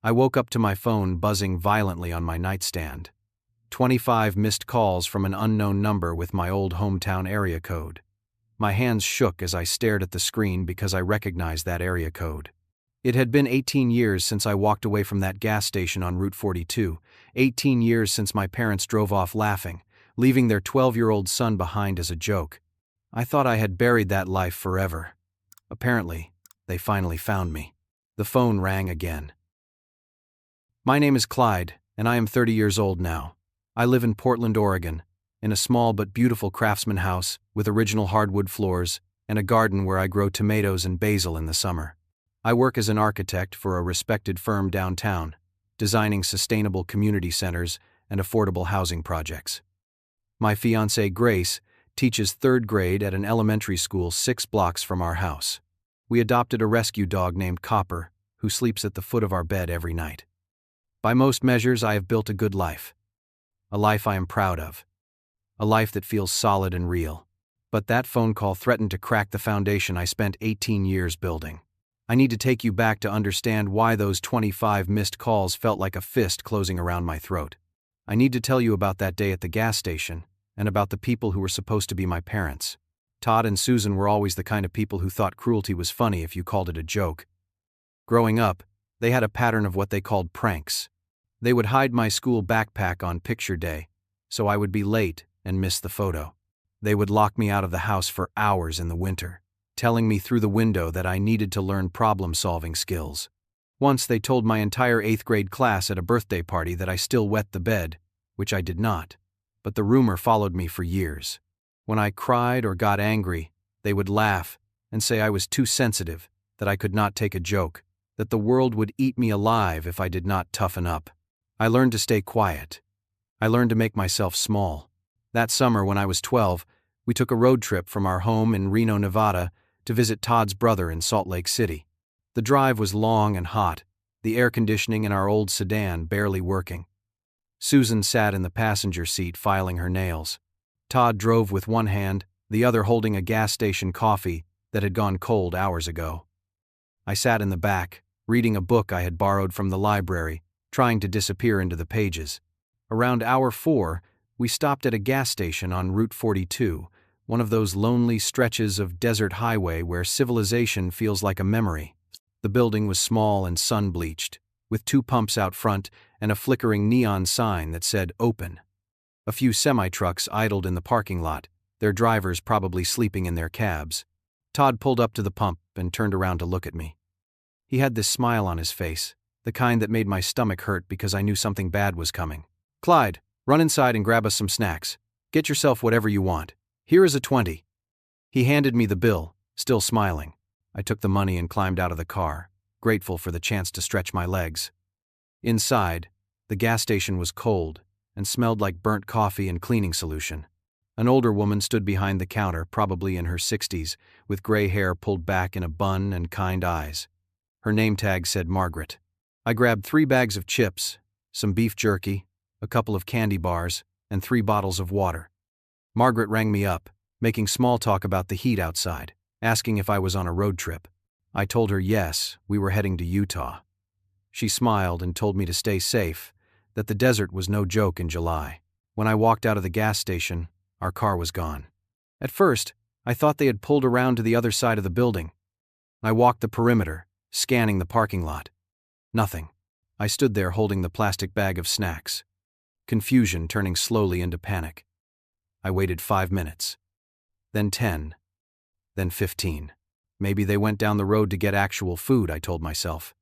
I woke up to my phone buzzing violently on my nightstand. 25 missed calls from an unknown number with my old hometown area code. My hands shook as I stared at the screen because I recognized that area code. It had been 18 years since I walked away from that gas station on Route 42, 18 years since my parents drove off laughing, leaving their 12-year-old son behind as a joke. I thought I had buried that life forever. Apparently, they finally found me. The phone rang again. My name is Clyde, and I am 30 years old now. I live in Portland, Oregon, in a small but beautiful craftsman house with original hardwood floors and a garden where I grow tomatoes and basil in the summer. I work as an architect for a respected firm downtown, designing sustainable community centers and affordable housing projects. My fiancée, Grace, teaches 3rd grade at an elementary school 6 blocks from our house. We adopted a rescue dog named Copper, who sleeps at the foot of our bed every night. By most measures, I have built a good life. A life I am proud of. A life that feels solid and real. But that phone call threatened to crack the foundation I spent 18 years building. I need to take you back to understand why those 25 missed calls felt like a fist closing around my throat. I need to tell you about that day at the gas station, and about the people who were supposed to be my parents. Todd and Susan were always the kind of people who thought cruelty was funny if you called it a joke. Growing up, they had a pattern of what they called pranks. They would hide my school backpack on picture day, so I would be late and miss the photo. They would lock me out of the house for hours in the winter, telling me through the window that I needed to learn problem-solving skills. Once they told my entire 8th grade class at a birthday party that I still wet the bed, which I did not, but the rumor followed me for years. When I cried or got angry, they would laugh and say I was too sensitive, that I could not take a joke, that the world would eat me alive if I did not toughen up. I learned to stay quiet. I learned to make myself small. That summer when I was 12, we took a road trip from our home in Reno, Nevada, to visit Todd's brother in Salt Lake City. The drive was long and hot, the air conditioning in our old sedan barely working. Susan sat in the passenger seat filing her nails. Todd drove with one hand, the other holding a gas station coffee that had gone cold hours ago. I sat in the back, reading a book I had borrowed from the library, trying to disappear into the pages. Around hour 4, we stopped at a gas station on Route 42, one of those lonely stretches of desert highway where civilization feels like a memory. The building was small and sun-bleached, with 2 pumps out front and a flickering neon sign that said "Open." A few semi-trucks idled in the parking lot, their drivers probably sleeping in their cabs. Todd pulled up to the pump and turned around to look at me. He had this smile on his face, the kind that made my stomach hurt because I knew something bad was coming. "Clyde, run inside and grab us some snacks. Get yourself whatever you want. Here is a 20. He handed me the bill, still smiling. I took the money and climbed out of the car, grateful for the chance to stretch my legs. Inside, the gas station was cold and smelled like burnt coffee and cleaning solution. An older woman stood behind the counter, probably in her 60s, with gray hair pulled back in a bun and kind eyes. Her name tag said Margaret. I grabbed 3 bags of chips, some beef jerky, a couple of candy bars, and 3 bottles of water. Margaret rang me up, making small talk about the heat outside, asking if I was on a road trip. I told her yes, we were heading to Utah. She smiled and told me to stay safe, that the desert was no joke in July. When I walked out of the gas station, our car was gone. At first, I thought they had pulled around to the other side of the building. I walked the perimeter, scanning the parking lot. Nothing. I stood there holding the plastic bag of snacks. Confusion turning slowly into panic. I waited 5 minutes. Then 10. Then 15. Maybe they went down the road to get actual food, I told myself.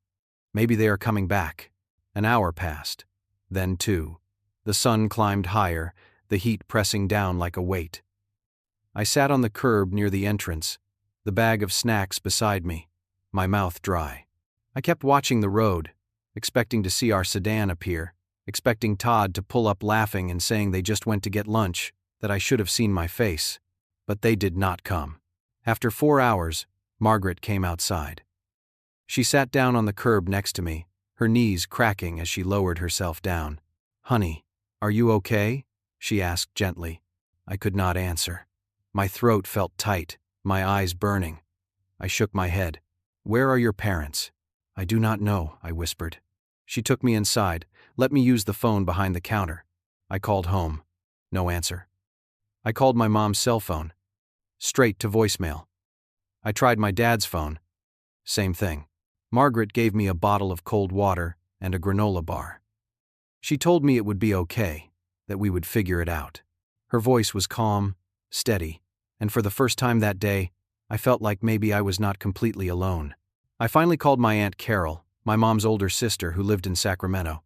Maybe they are coming back. An hour passed. Then 2. The sun climbed higher, the heat pressing down like a weight. I sat on the curb near the entrance, the bag of snacks beside me, my mouth dry. I kept watching the road, expecting to see our sedan appear, expecting Todd to pull up laughing and saying they just went to get lunch, that I should have seen my face. But they did not come. After 4 hours, Margaret came outside. She sat down on the curb next to me, her knees cracking as she lowered herself down. "Honey, are you okay?" she asked gently. I could not answer. My throat felt tight, my eyes burning. I shook my head. "Where are your parents?" "I do not know," I whispered. She took me inside, let me use the phone behind the counter. I called home. No answer. I called my mom's cell phone. Straight to voicemail. I tried my dad's phone. Same thing. Margaret gave me a bottle of cold water and a granola bar. She told me it would be okay, that we would figure it out. Her voice was calm, steady, and for the first time that day, I felt like maybe I was not completely alone. I finally called my Aunt Carol, my mom's older sister who lived in Sacramento.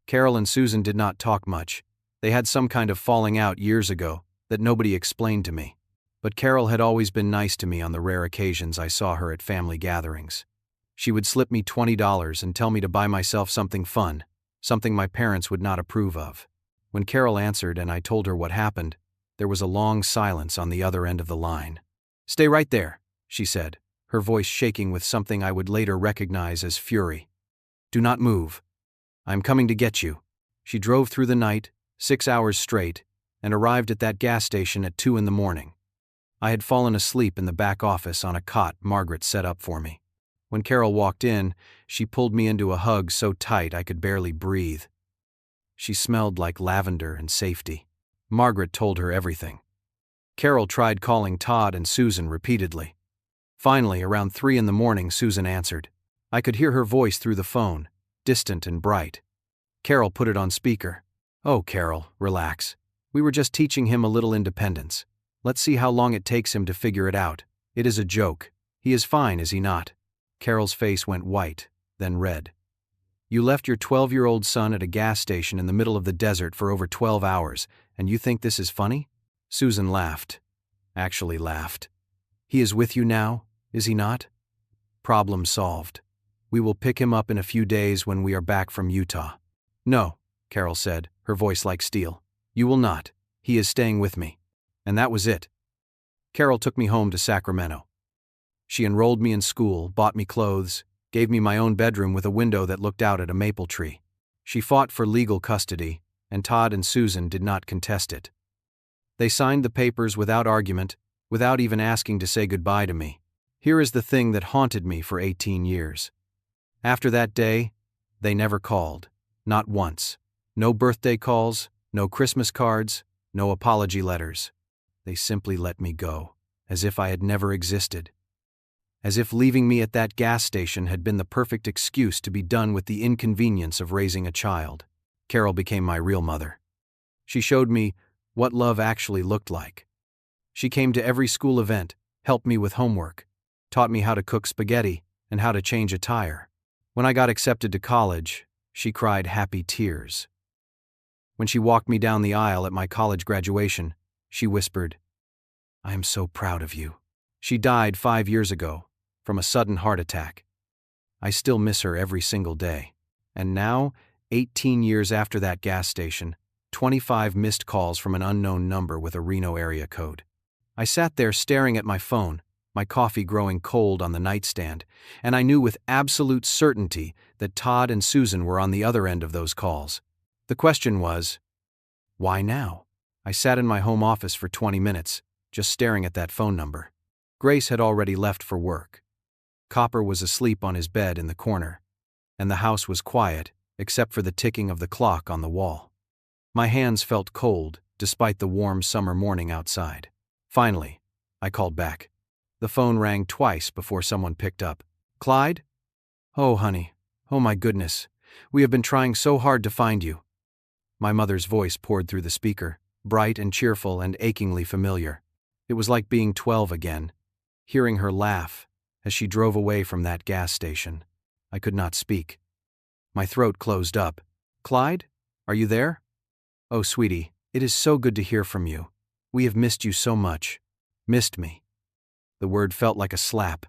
Carol and Susan did not talk much. They had some kind of falling out years ago that nobody explained to me. But Carol had always been nice to me on the rare occasions I saw her at family gatherings. She would slip me $20 and tell me to buy myself something fun, something my parents would not approve of. When Carol answered and I told her what happened, there was a long silence on the other end of the line. "Stay right there," she said, her voice shaking with something I would later recognize as fury. "Do not move. I'm coming to get you." She drove through the night, 6 hours straight, and arrived at that gas station at 2 a.m. I had fallen asleep in the back office on a cot Margaret set up for me. When Carol walked in, she pulled me into a hug so tight I could barely breathe. She smelled like lavender and safety. Margaret told her everything. Carol tried calling Todd and Susan repeatedly. Finally, around 3 a.m, Susan answered. I could hear her voice through the phone, distant and bright. Carol put it on speaker. "Oh, Carol, relax. We were just teaching him a little independence. Let's see how long it takes him to figure it out. It is a joke. He is fine, is he not?" Carol's face went white, then red. "You left your 12-year-old son at a gas station in the middle of the desert for over 12 hours, and you think this is funny?" Susan laughed. Actually laughed. "He is with you now, is he not? Problem solved. We will pick him up in a few days when we are back from Utah." "No," Carol said, her voice like steel. "You will not. He is staying with me." And that was it. Carol took me home to Sacramento. She enrolled me in school, bought me clothes, gave me my own bedroom with a window that looked out at a maple tree. She fought for legal custody, and Todd and Susan did not contest it. They signed the papers without argument, without even asking to say goodbye to me. Here is the thing that haunted me for 18 years. After that day, they never called. Not once. No birthday calls, no Christmas cards, no apology letters. They simply let me go, as if I had never existed. As if leaving me at that gas station had been the perfect excuse to be done with the inconvenience of raising a child. Carol became my real mother. She showed me what love actually looked like. She came to every school event, helped me with homework, taught me how to cook spaghetti and how to change a tire. When I got accepted to college, she cried happy tears. When she walked me down the aisle at my college graduation, she whispered, "I am so proud of you." She died 5 years ago, from a sudden heart attack. I still miss her every single day. And now, 18 years after that gas station, 25 missed calls from an unknown number with a Reno area code. I sat there staring at my phone, my coffee growing cold on the nightstand, and I knew with absolute certainty that Todd and Susan were on the other end of those calls. The question was, why now? I sat in my home office for 20 minutes, just staring at that phone number. Grace had already left for work. Copper was asleep on his bed in the corner, and the house was quiet, except for the ticking of the clock on the wall. My hands felt cold, despite the warm summer morning outside. Finally, I called back. The phone rang twice before someone picked up. "Clyde? Oh, honey. Oh, my goodness. We have been trying so hard to find you." My mother's voice poured through the speaker, bright and cheerful and achingly familiar. It was like being 12 again, hearing her laugh as she drove away from that gas station. I could not speak. My throat closed up. "Clyde? Are you there? Oh, sweetie, it is so good to hear from you. We have missed you so much." Missed me. The word felt like a slap.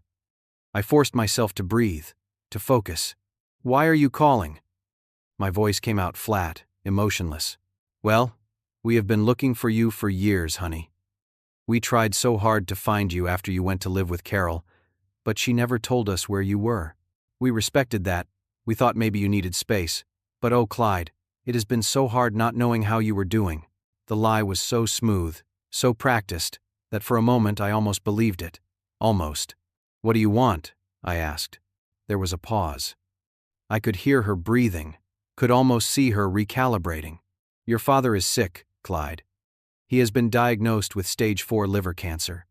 I forced myself to breathe, to focus. "Why are you calling?" My voice came out flat, emotionless. "Well, we have been looking for you for years, honey. We tried so hard to find you after you went to live with Carol, but she never told us where you were. We respected that. We thought maybe you needed space. But oh, Clyde, it has been so hard not knowing how you were doing." The lie was so smooth, so practiced, that for a moment I almost believed it. Almost. "What do you want?" I asked. There was a pause. I could hear her breathing, could almost see her recalibrating. Your father is sick, Clyde. He has been diagnosed with stage 4 liver cancer.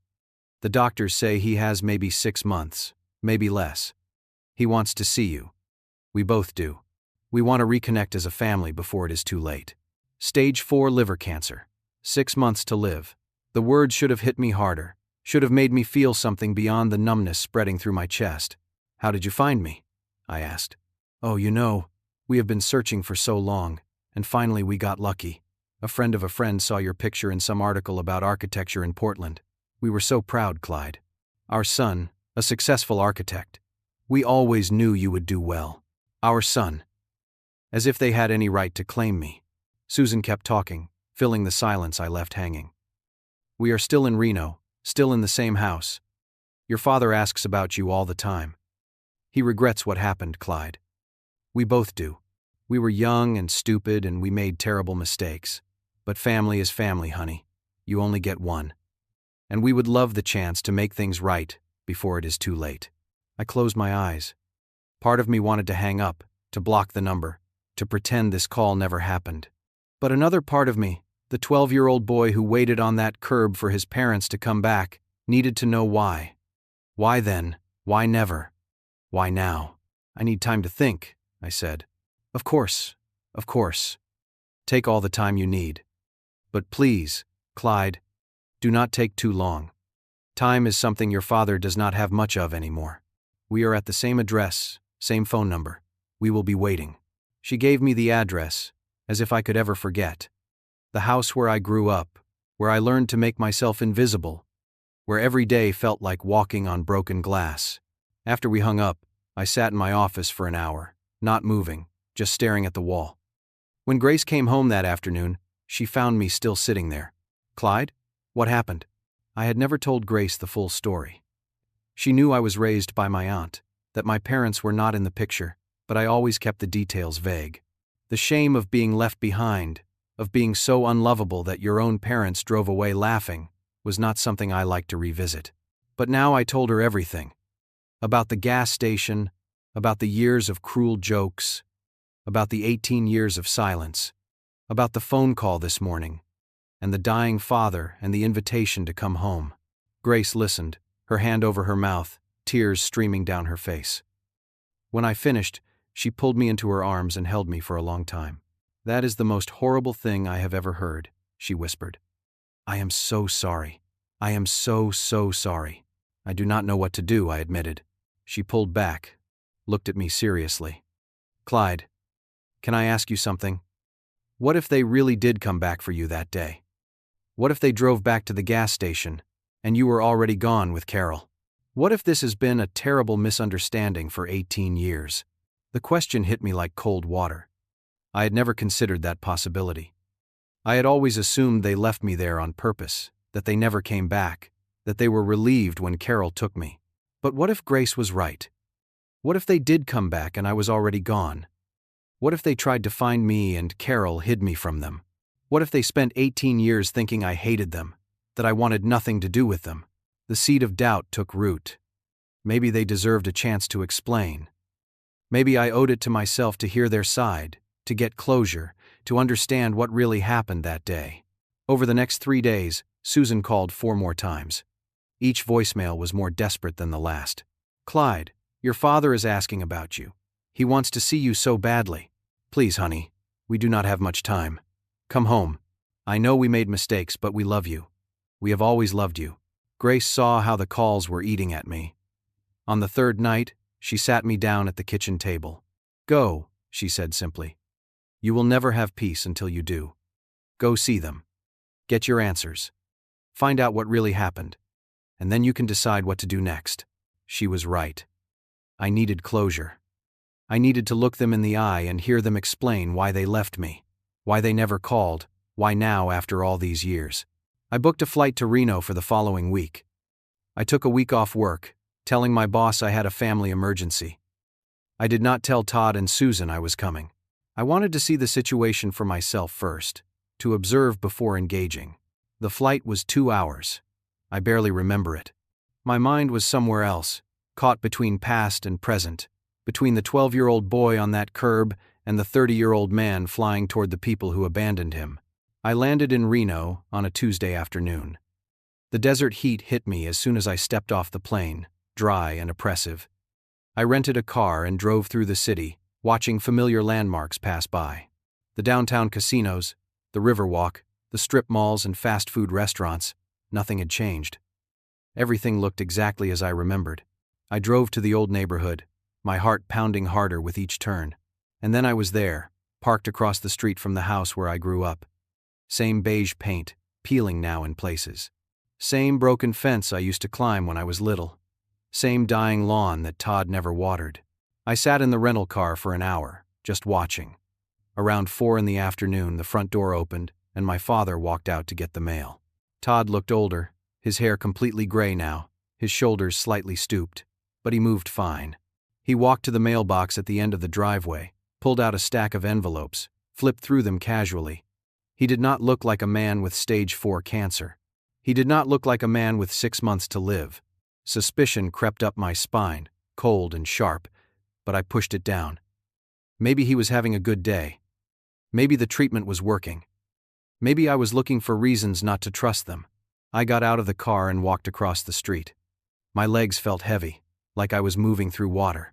The doctors say he has maybe 6 months, maybe less. He wants to see you. We both do. We want to reconnect as a family before it is too late. Stage 4 liver cancer. 6 months to live. The words should have hit me harder, should have made me feel something beyond the numbness spreading through my chest. How did you find me? I asked. Oh, we have been searching for so long, and finally we got lucky. A friend of a friend saw your picture in some article about architecture in Portland. We were so proud, Clyde. Our son, a successful architect. We always knew you would do well. Our son. As if they had any right to claim me. Susan kept talking, filling the silence I left hanging. We are still in Reno, still in the same house. Your father asks about you all the time. He regrets what happened, Clyde. We both do. We were young and stupid and we made terrible mistakes. But family is family, honey. You only get one. And we would love the chance to make things right before it is too late. I closed my eyes. Part of me wanted to hang up, to block the number, to pretend this call never happened. But another part of me, the 12-year-old boy who waited on that curb for his parents to come back, needed to know why. Why then? Why never? Why now? I need time to think, I said. Of course. Take all the time you need. But please, Clyde, do not take too long. Time is something your father does not have much of anymore. We are at the same address, same phone number. We will be waiting. She gave me the address, as if I could ever forget. The house where I grew up, where I learned to make myself invisible, where every day felt like walking on broken glass. After we hung up, I sat in my office for an hour, not moving, just staring at the wall. When Grace came home that afternoon, she found me still sitting there. Clyde? What happened? I had never told Grace the full story. She knew I was raised by my aunt, that my parents were not in the picture, but I always kept the details vague. The shame of being left behind, of being so unlovable that your own parents drove away laughing, was not something I liked to revisit. But now I told her everything. About the gas station, about the years of cruel jokes, about the 18 years of silence, about the phone call this morning, and the dying father and the invitation to come home. Grace listened, her hand over her mouth, tears streaming down her face. When I finished, she pulled me into her arms and held me for a long time. That is the most horrible thing I have ever heard, she whispered. I am so sorry. I am so sorry. I do not know what to do, I admitted. She pulled back, looked at me seriously. Clyde, can I ask you something? What if they really did come back for you that day? What if they drove back to the gas station, and you were already gone with Carol? What if this has been a terrible misunderstanding for 18 years? The question hit me like cold water. I had never considered that possibility. I had always assumed they left me there on purpose, that they never came back, that they were relieved when Carol took me. But what if Grace was right? What if they did come back and I was already gone? What if they tried to find me and Carol hid me from them? What if they spent 18 years thinking I hated them, that I wanted nothing to do with them? The seed of doubt took root. Maybe they deserved a chance to explain. Maybe I owed it to myself to hear their side, to get closure, to understand what really happened that day. Over the next 3 days, Susan called 4 more times. Each voicemail was more desperate than the last. Clyde, your father is asking about you. He wants to see you so badly. Please, honey, we do not have much time. Come home. I know we made mistakes, but we love you. We have always loved you. Grace saw how the calls were eating at me. On the 3rd night, she sat me down at the kitchen table. Go, she said simply. You will never have peace until you do. Go see them. Get your answers. Find out what really happened. And then you can decide what to do next. She was right. I needed closure. I needed to look them in the eye and hear them explain why they left me, why they never called, why now after all these years. I booked a flight to Reno for the following week. I took a week off work, telling my boss I had a family emergency. I did not tell Todd and Susan I was coming. I wanted to see the situation for myself first, to observe before engaging. The flight was 2 hours. I barely remember it. My mind was somewhere else, caught between past and present, between the 12-year-old boy on that curb and the 30-year-old man flying toward the people who abandoned him. I landed in Reno on a Tuesday afternoon. The desert heat hit me as soon as I stepped off the plane, dry and oppressive. I rented a car and drove through the city, watching familiar landmarks pass by. The downtown casinos, the Riverwalk, the strip malls and fast food restaurants, nothing had changed. Everything looked exactly as I remembered. I drove to the old neighborhood, my heart pounding harder with each turn. And then I was there, parked across the street from the house where I grew up. Same beige paint, peeling now in places. Same broken fence I used to climb when I was little. Same dying lawn that Todd never watered. I sat in the rental car for an hour, just watching. Around 4 in the afternoon, the front door opened, and my father walked out to get the mail. Todd looked older, his hair completely gray now, his shoulders slightly stooped, but he moved fine. He walked to the mailbox at the end of the driveway, pulled out a stack of envelopes, flipped through them casually. He did not look like a man with stage 4 cancer. He did not look like a man with 6 months to live. Suspicion crept up my spine, cold and sharp, but I pushed it down. Maybe he was having a good day. Maybe the treatment was working. Maybe I was looking for reasons not to trust them. I got out of the car and walked across the street. My legs felt heavy, like I was moving through water.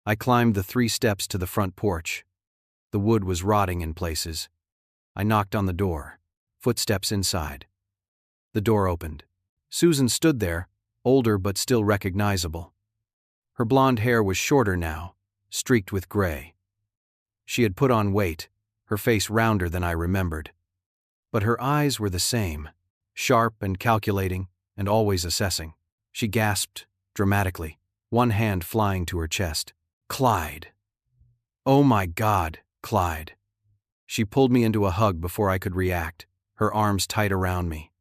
I climbed the 3 steps to the front porch. The wood was rotting in places. I knocked on the door. Footsteps inside. The door opened. Susan stood there, older but still recognizable. Her blonde hair was shorter now, streaked with gray. She had put on weight, her face rounder than I remembered. But her eyes were the same, sharp and calculating, and always assessing. She gasped, dramatically, one hand flying to her chest. "Clyde. Oh my God, Clyde." She pulled me into a hug before I could react, her arms tight around me.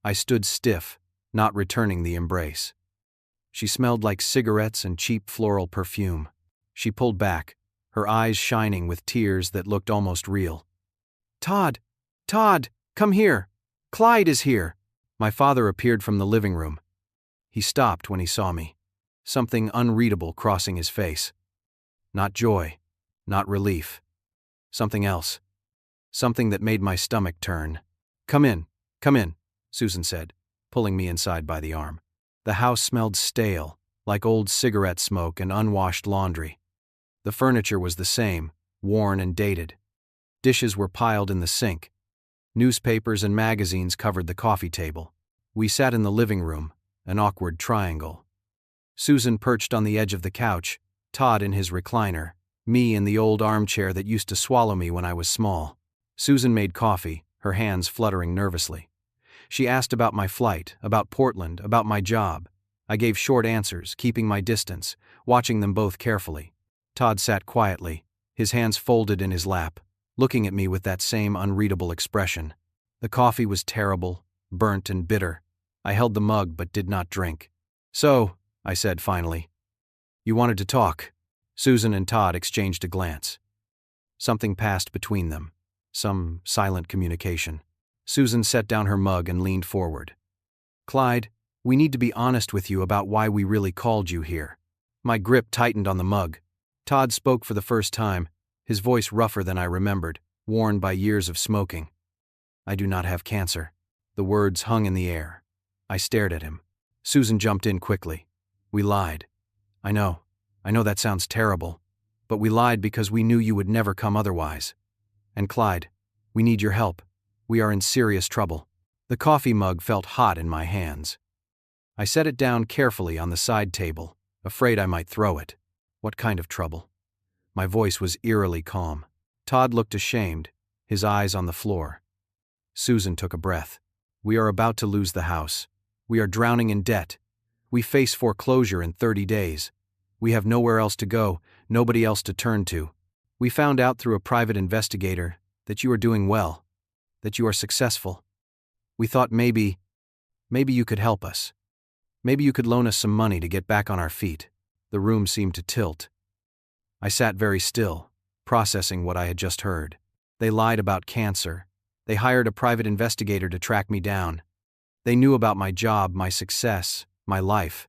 I stood stiff, not returning the embrace. She smelled like cigarettes and cheap floral perfume. She pulled back, her eyes shining with tears that looked almost real. "Todd! Todd! Come here! Clyde is here!" My father appeared from the living room. He stopped when he saw me, something unreadable crossing his face. Not joy, not relief. Something else. Something that made my stomach turn. Come in," Susan said, pulling me inside by the arm. The house smelled stale, like old cigarette smoke and unwashed laundry. The furniture was the same, worn and dated. Dishes were piled in the sink. Newspapers and magazines covered the coffee table. We sat in the living room, an awkward triangle. Susan perched on the edge of the couch, Todd in his recliner, me in the old armchair that used to swallow me when I was small. Susan made coffee, her hands fluttering nervously. She asked about my flight, about Portland, about my job. I gave short answers, keeping my distance, watching them both carefully. Todd sat quietly, his hands folded in his lap, looking at me with that same unreadable expression. The coffee was terrible, burnt and bitter. I held the mug but did not drink. "So," I said finally, "you wanted to talk." Susan and Todd exchanged a glance. Something passed between them, some silent communication. Susan set down her mug and leaned forward. "Clyde, we need to be honest with you about why we really called you here." My grip tightened on the mug. Todd spoke for the first time, his voice rougher than I remembered, worn by years of smoking. "I do not have cancer." The words hung in the air. I stared at him. Susan jumped in quickly. "We lied. I know that sounds terrible, but we lied because we knew you would never come otherwise. And Clyde, we need your help. We are in serious trouble." The coffee mug felt hot in my hands. I set it down carefully on the side table, afraid I might throw it. What kind of trouble? My voice was eerily calm. Todd looked ashamed, his eyes on the floor. Susan took a breath. "We are about to lose the house. We are drowning in debt. We face foreclosure in 30 days. We have nowhere else to go, nobody else to turn to. We found out through a private investigator that you are doing well, that you are successful. We thought maybe you could help us. Maybe you could loan us some money to get back on our feet." The room seemed to tilt. I sat very still, processing what I had just heard. They lied about cancer. They hired a private investigator to track me down. They knew about my job, my success, my life.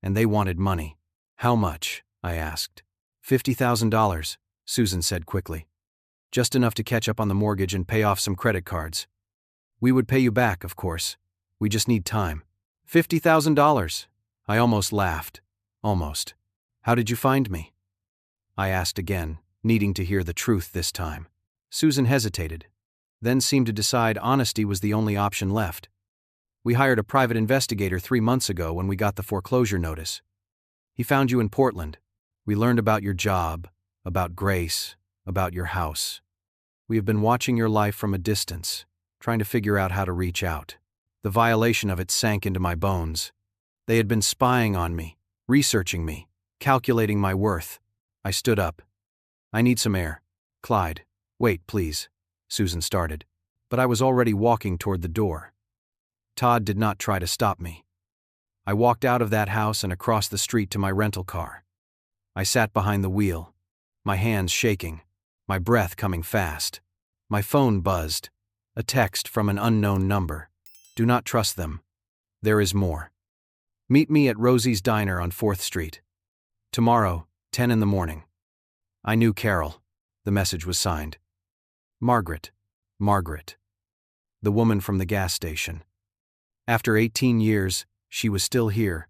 And they wanted money. "How much?" I asked. $50,000, Susan said quickly. Just enough to catch up on the mortgage and pay off some credit cards. We would pay you back, of course. We just need time. $50,000. I almost laughed. Almost. How did you find me? I asked again, needing to hear the truth this time. Susan hesitated, then seemed to decide honesty was the only option left. We hired a private investigator 3 months ago when we got the foreclosure notice. He found you in Portland. We learned about your job, about Grace, about your house. We have been watching your life from a distance, trying to figure out how to reach out. The violation of it sank into my bones. They had been spying on me, researching me, calculating my worth. I stood up. I need some air. Clyde. Wait, please. Susan started, but I was already walking toward the door. Todd did not try to stop me. I walked out of that house and across the street to my rental car. I sat behind the wheel, my hands shaking, my breath coming fast. My phone buzzed. A text from an unknown number. Do not trust them. There is more. Meet me at Rosie's Diner on 4th Street. Tomorrow, 10 in the morning. I knew Carol. The message was signed. Margaret. Margaret. The woman from the gas station. After 18 years, she was still here,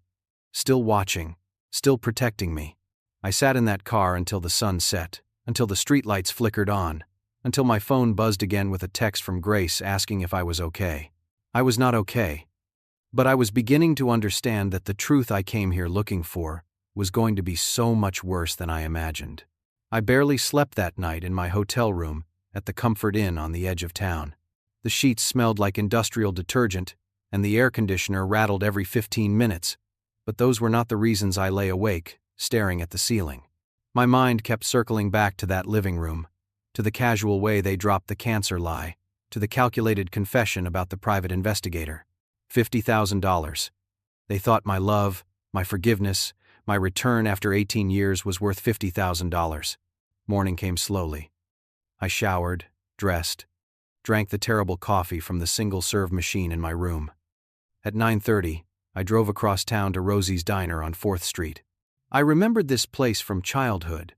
still watching, still protecting me. I sat in that car until the sun set, until the streetlights flickered on, until my phone buzzed again with a text from Grace asking if I was okay. I was not okay. But I was beginning to understand that the truth I came here looking for was going to be so much worse than I imagined. I barely slept that night in my hotel room at the Comfort Inn on the edge of town. The sheets smelled like industrial detergent, and the air conditioner rattled every 15 minutes, but those were not the reasons I lay awake, staring at the ceiling. My mind kept circling back to that living room, to the casual way they dropped the cancer lie, to the calculated confession about the private investigator. $50,000. They thought my love, my forgiveness, my return after 18 years was worth $50,000. Morning came slowly. I showered, dressed, drank the terrible coffee from the single-serve machine in my room. At 9:30, I drove across town to Rosie's Diner on 4th Street. I remembered this place from childhood.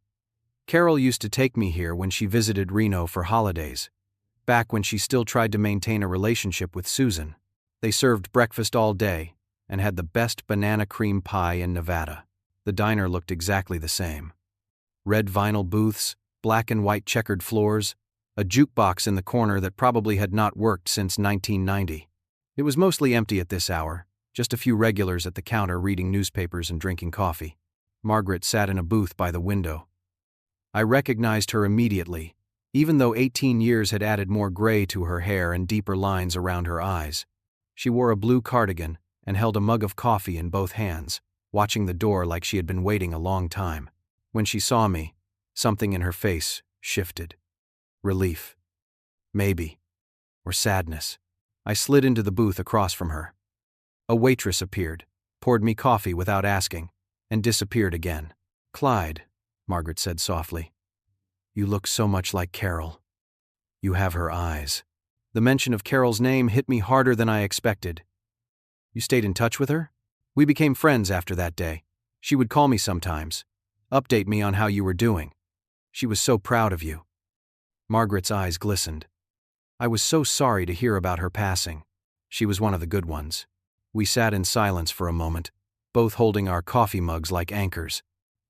Carol used to take me here when she visited Reno for holidays, back when she still tried to maintain a relationship with Susan. They served breakfast all day and had the best banana cream pie in Nevada. The diner looked exactly the same. Red vinyl booths, black and white checkered floors, a jukebox in the corner that probably had not worked since 1990. It was mostly empty at this hour, just a few regulars at the counter reading newspapers and drinking coffee. Margaret sat in a booth by the window. I recognized her immediately, even though 18 years had added more gray to her hair and deeper lines around her eyes. She wore a blue cardigan and held a mug of coffee in both hands, watching the door like she had been waiting a long time. When she saw me, something in her face shifted. Relief. Maybe. Or sadness. I slid into the booth across from her. A waitress appeared, poured me coffee without asking, and disappeared again. Clyde, Margaret said softly. You look so much like Carol. You have her eyes. The mention of Carol's name hit me harder than I expected. You stayed in touch with her? We became friends after that day. She would call me sometimes, update me on how you were doing. She was so proud of you. Margaret's eyes glistened. I was so sorry to hear about her passing. She was one of the good ones. We sat in silence for a moment, both holding our coffee mugs like anchors.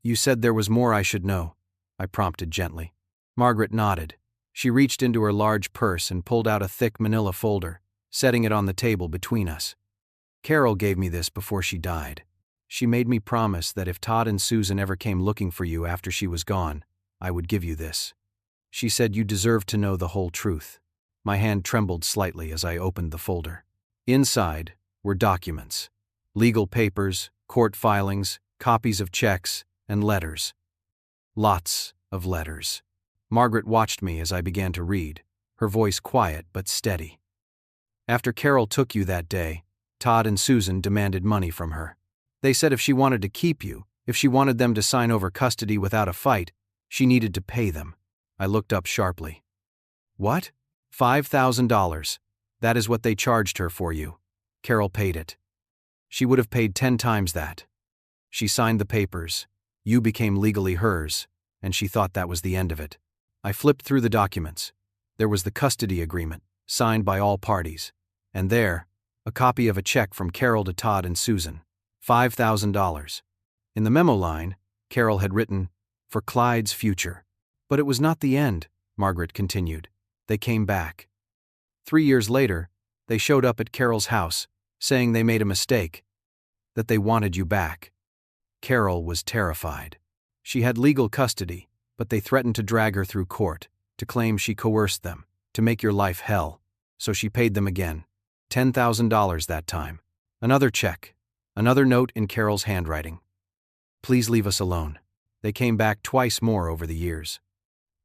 You said there was more I should know, I prompted gently. Margaret nodded. She reached into her large purse and pulled out a thick manila folder, setting it on the table between us. Carol gave me this before she died. She made me promise that if Todd and Susan ever came looking for you after she was gone, I would give you this. She said you deserved to know the whole truth. My hand trembled slightly as I opened the folder. Inside were documents, legal papers, court filings, copies of checks, and letters. Lots of letters. Margaret watched me as I began to read, her voice quiet but steady. After Carol took you that day, Todd and Susan demanded money from her. They said if she wanted to keep you, if she wanted them to sign over custody without a fight, she needed to pay them. I looked up sharply. What? $5,000. That is what they charged her for you. Carol paid it. She would have paid 10 times that. She signed the papers. You became legally hers. and she thought that was the end of it. I flipped through the documents. There was the custody agreement, signed by all parties. And there, a copy of a check from Carol to Todd and Susan. $5,000. In the memo line, Carol had written, "For Clyde's future." But it was not the end, Margaret continued. They came back. 3 years later, they showed up at Carol's house, saying they made a mistake, that they wanted you back. Carol was terrified. She had legal custody, but they threatened to drag her through court, to claim she coerced them, to make your life hell. So she paid them again. $10,000 that time. Another check. Another note in Carol's handwriting. "Please leave us alone." They came back twice more over the years.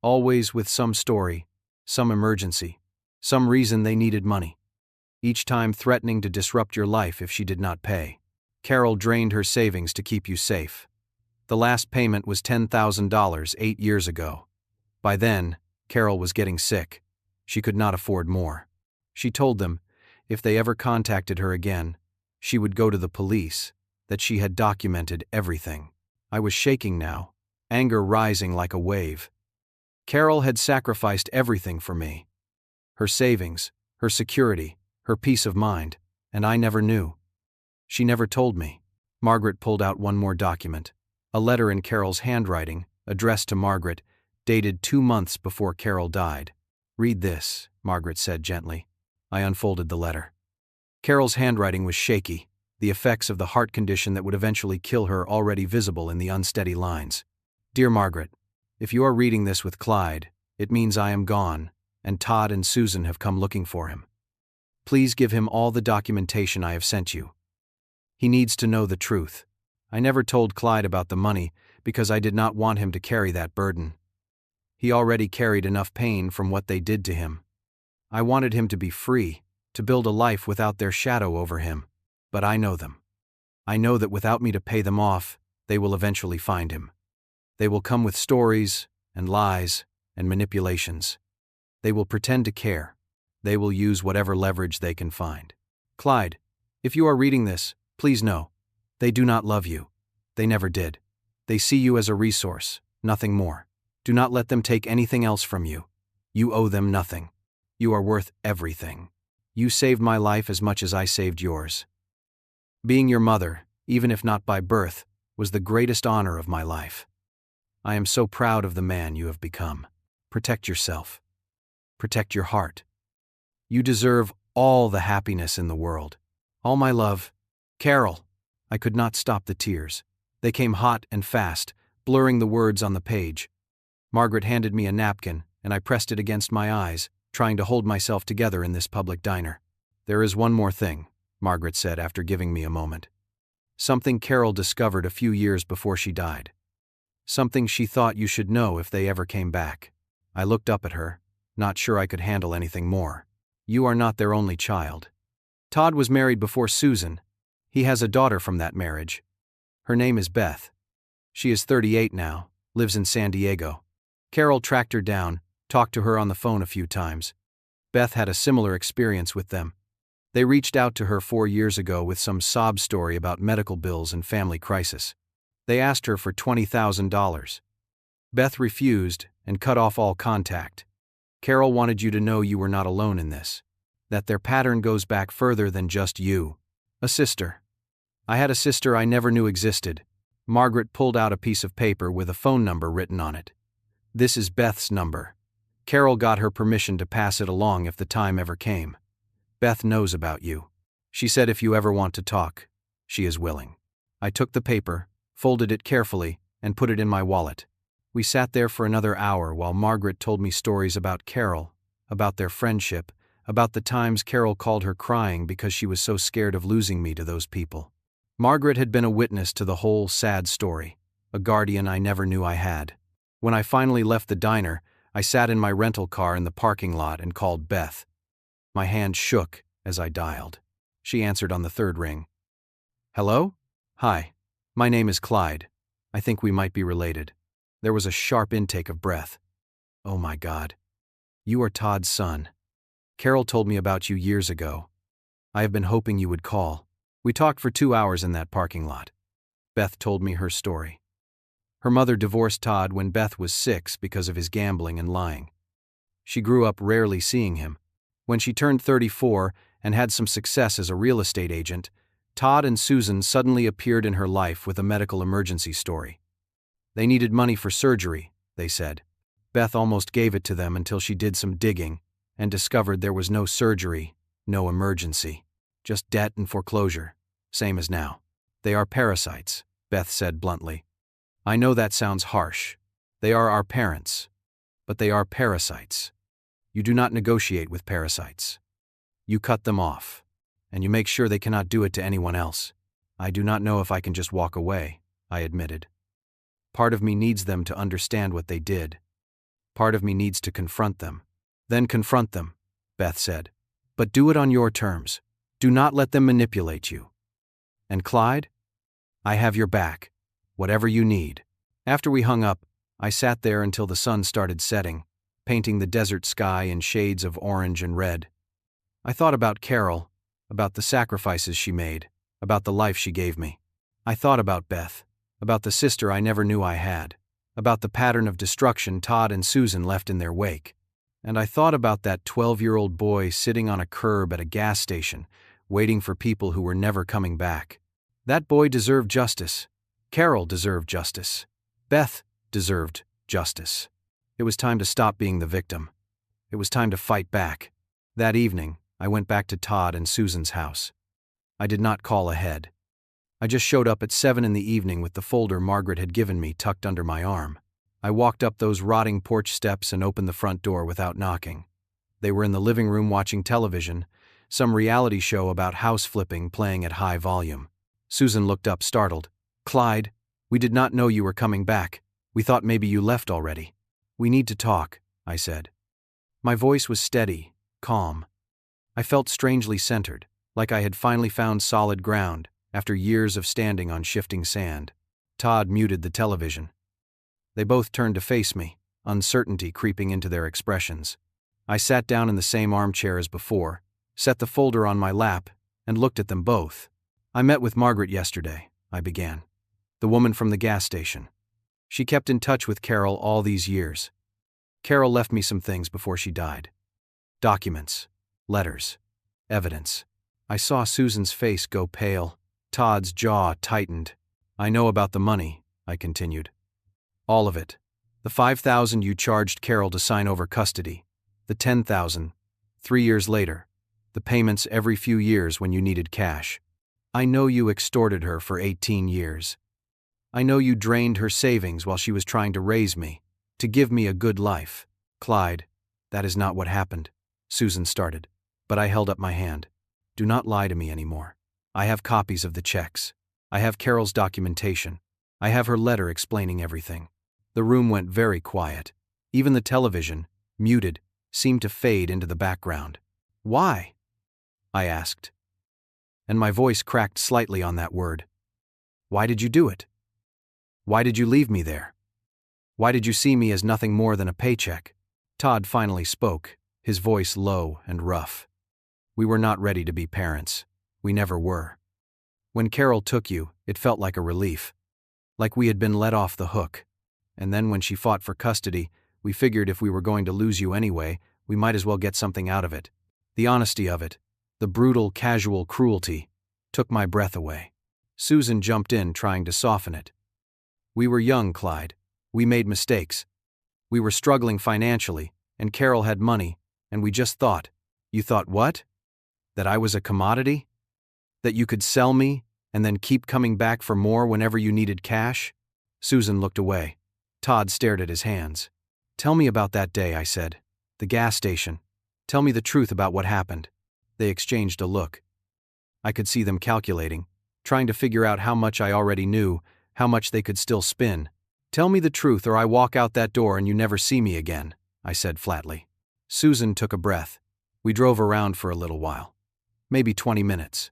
Always with some story, some emergency, some reason they needed money. Each time threatening to disrupt your life if she did not pay. Carol drained her savings to keep you safe. The last payment was $10,000 8 years ago. By then, Carol was getting sick. She could not afford more. She told them, if they ever contacted her again, she would go to the police, that she had documented everything. I was shaking now, anger rising like a wave. Carol had sacrificed everything for me. Her savings, her security, her peace of mind, and I never knew. She never told me. Margaret pulled out one more document. A letter in Carol's handwriting, addressed to Margaret, dated 2 months before Carol died. "Read this," Margaret said gently. I unfolded the letter. Carol's handwriting was shaky, the effects of the heart condition that would eventually kill her already visible in the unsteady lines. "Dear Margaret, if you are reading this with Clyde, it means I am gone, and Todd and Susan have come looking for him. Please give him all the documentation I have sent you. He needs to know the truth. I never told Clyde about the money because I did not want him to carry that burden. He already carried enough pain from what they did to him. I wanted him to be free, to build a life without their shadow over him. But I know them. I know that without me to pay them off, they will eventually find him. They will come with stories, and lies, and manipulations. They will pretend to care. They will use whatever leverage they can find. Clyde, if you are reading this, please know, they do not love you. They never did. They see you as a resource, nothing more. Do not let them take anything else from you. You owe them nothing. You are worth everything. You saved my life as much as I saved yours. Being your mother, even if not by birth, was the greatest honor of my life. I am so proud of the man you have become. Protect yourself. Protect your heart. You deserve all the happiness in the world. All my love, Carol." I could not stop the tears. They came hot and fast, blurring the words on the page. Margaret handed me a napkin, and I pressed it against my eyes, trying to hold myself together in this public diner. "There is one more thing," Margaret said after giving me a moment. "Something Carol discovered a few years before she died. Something she thought you should know if they ever came back." I looked up at her, not sure I could handle anything more. "You are not their only child. Todd was married before Susan. He has a daughter from that marriage. Her name is Beth. She is 38 now, lives in San Diego. Carol tracked her down, talked to her on the phone a few times. Beth had a similar experience with them. They reached out to her 4 years ago with some sob story about medical bills and family crisis. They asked her for $20,000. Beth refused and cut off all contact. Carol wanted you to know you were not alone in this, that their pattern goes back further than just you. A sister. I had a sister I never knew existed." Margaret pulled out a piece of paper with a phone number written on it. "This is Beth's number. Carol got her permission to pass it along if the time ever came. Beth knows about you. She said if you ever want to talk, she is willing." I took the paper, folded it carefully, and put it in my wallet. We sat there for another hour while Margaret told me stories about Carol, about their friendship, about the times Carol called her crying because she was so scared of losing me to those people. Margaret had been a witness to the whole sad story, a guardian I never knew I had. When I finally left the diner, I sat in my rental car in the parking lot and called Beth. My hand shook as I dialed. She answered on the third ring. "Hello? Hi. My name is Clyde. I think we might be related." There was a sharp intake of breath. "Oh my God. You are Todd's son. Carol told me about you years ago. I have been hoping you would call. We talked for 2 hours in that parking lot." Beth told me her story. Her mother divorced Todd when Beth was 6 because of his gambling and lying. She grew up rarely seeing him. When she turned 34 and had some success as a real estate agent, Todd and Susan suddenly appeared in her life with a medical emergency story. They needed money for surgery, they said. Beth almost gave it to them until she did some digging and discovered there was no surgery, no emergency, just debt and foreclosure, same as now. They are parasites, Beth said bluntly. I know that sounds harsh. They are our parents. But they are parasites. You do not negotiate with parasites. You cut them off. And you make sure they cannot do it to anyone else. I do not know if I can just walk away, I admitted. Part of me needs them to understand what they did. Part of me needs to confront them. Then confront them, Beth said. But do it on your terms. Do not let them manipulate you. And Clyde? I have your back. Whatever you need. After we hung up, I sat there until the sun started setting, painting the desert sky in shades of orange and red. I thought about Carol, about the sacrifices she made, about the life she gave me. I thought about Beth, about the sister I never knew I had, about the pattern of destruction Todd and Susan left in their wake. And I thought about that 12-year-old boy sitting on a curb at a gas station, waiting for people who were never coming back. That boy deserved justice. Carol deserved justice. Beth deserved justice. It was time to stop being the victim. It was time to fight back. That evening, I went back to Todd and Susan's house. I did not call ahead. I just showed up at 7 in the evening with the folder Margaret had given me tucked under my arm. I walked up those rotting porch steps and opened the front door without knocking. They were in the living room watching television, some reality show about house flipping playing at high volume. Susan looked up startled. Clyde, we did not know you were coming back. We thought maybe you left already. We need to talk, I said. My voice was steady, calm. I felt strangely centered, like I had finally found solid ground after years of standing on shifting sand. Todd muted the television. They both turned to face me, uncertainty creeping into their expressions. I sat down in the same armchair as before, set the folder on my lap, and looked at them both. I met with Margaret yesterday, I began. The woman from the gas station. She kept in touch with Carol all these years. Carol left me some things before she died. Documents, letters, evidence. I saw Susan's face go pale. Todd's jaw tightened. I know about the money, I continued. All of it. The $5,000 you charged Carol to sign over custody. The $10,000, 3 years later. The payments every few years when you needed cash. I know you extorted her for 18 years. I know you drained her savings while she was trying to raise me, to give me a good life. Clyde, that is not what happened, Susan started, but I held up my hand. Do not lie to me anymore. I have copies of the checks. I have Carol's documentation. I have her letter explaining everything. The room went very quiet. Even the television, muted, seemed to fade into the background. Why? I asked. And my voice cracked slightly on that word. Why did you do it? Why did you leave me there? Why did you see me as nothing more than a paycheck? Todd finally spoke, his voice low and rough. We were not ready to be parents. We never were. When Carol took you, it felt like a relief. Like we had been let off the hook. And then when she fought for custody, we figured if we were going to lose you anyway, we might as well get something out of it. The honesty of it, the brutal, casual cruelty, took my breath away. Susan jumped in, trying to soften it. We were young, Clyde. We made mistakes. We were struggling financially, and Carol had money, and we just thought. You thought what? That I was a commodity? That you could sell me, and then keep coming back for more whenever you needed cash? Susan looked away. Todd stared at his hands. Tell me about that day, I said. The gas station. Tell me the truth about what happened. They exchanged a look. I could see them calculating, trying to figure out how much I already knew, how much they could still spin. Tell me the truth or I walk out that door and you never see me again, I said flatly. Susan took a breath. We drove around for a little while. Maybe 20 minutes.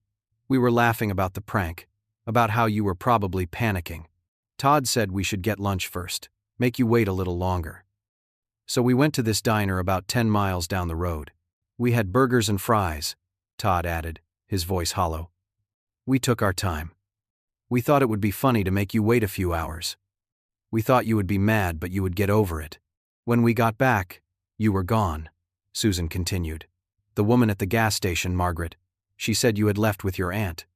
We were laughing about the prank, about how you were probably panicking. Todd said we should get lunch first, make you wait a little longer. So we went to this diner about 10 miles down the road. We had burgers and fries, Todd added, his voice hollow. We took our time. We thought it would be funny to make you wait a few hours. We thought you would be mad, but you would get over it. When we got back, you were gone," Susan continued. "The woman at the gas station, Margaret. She said you had left with your aunt.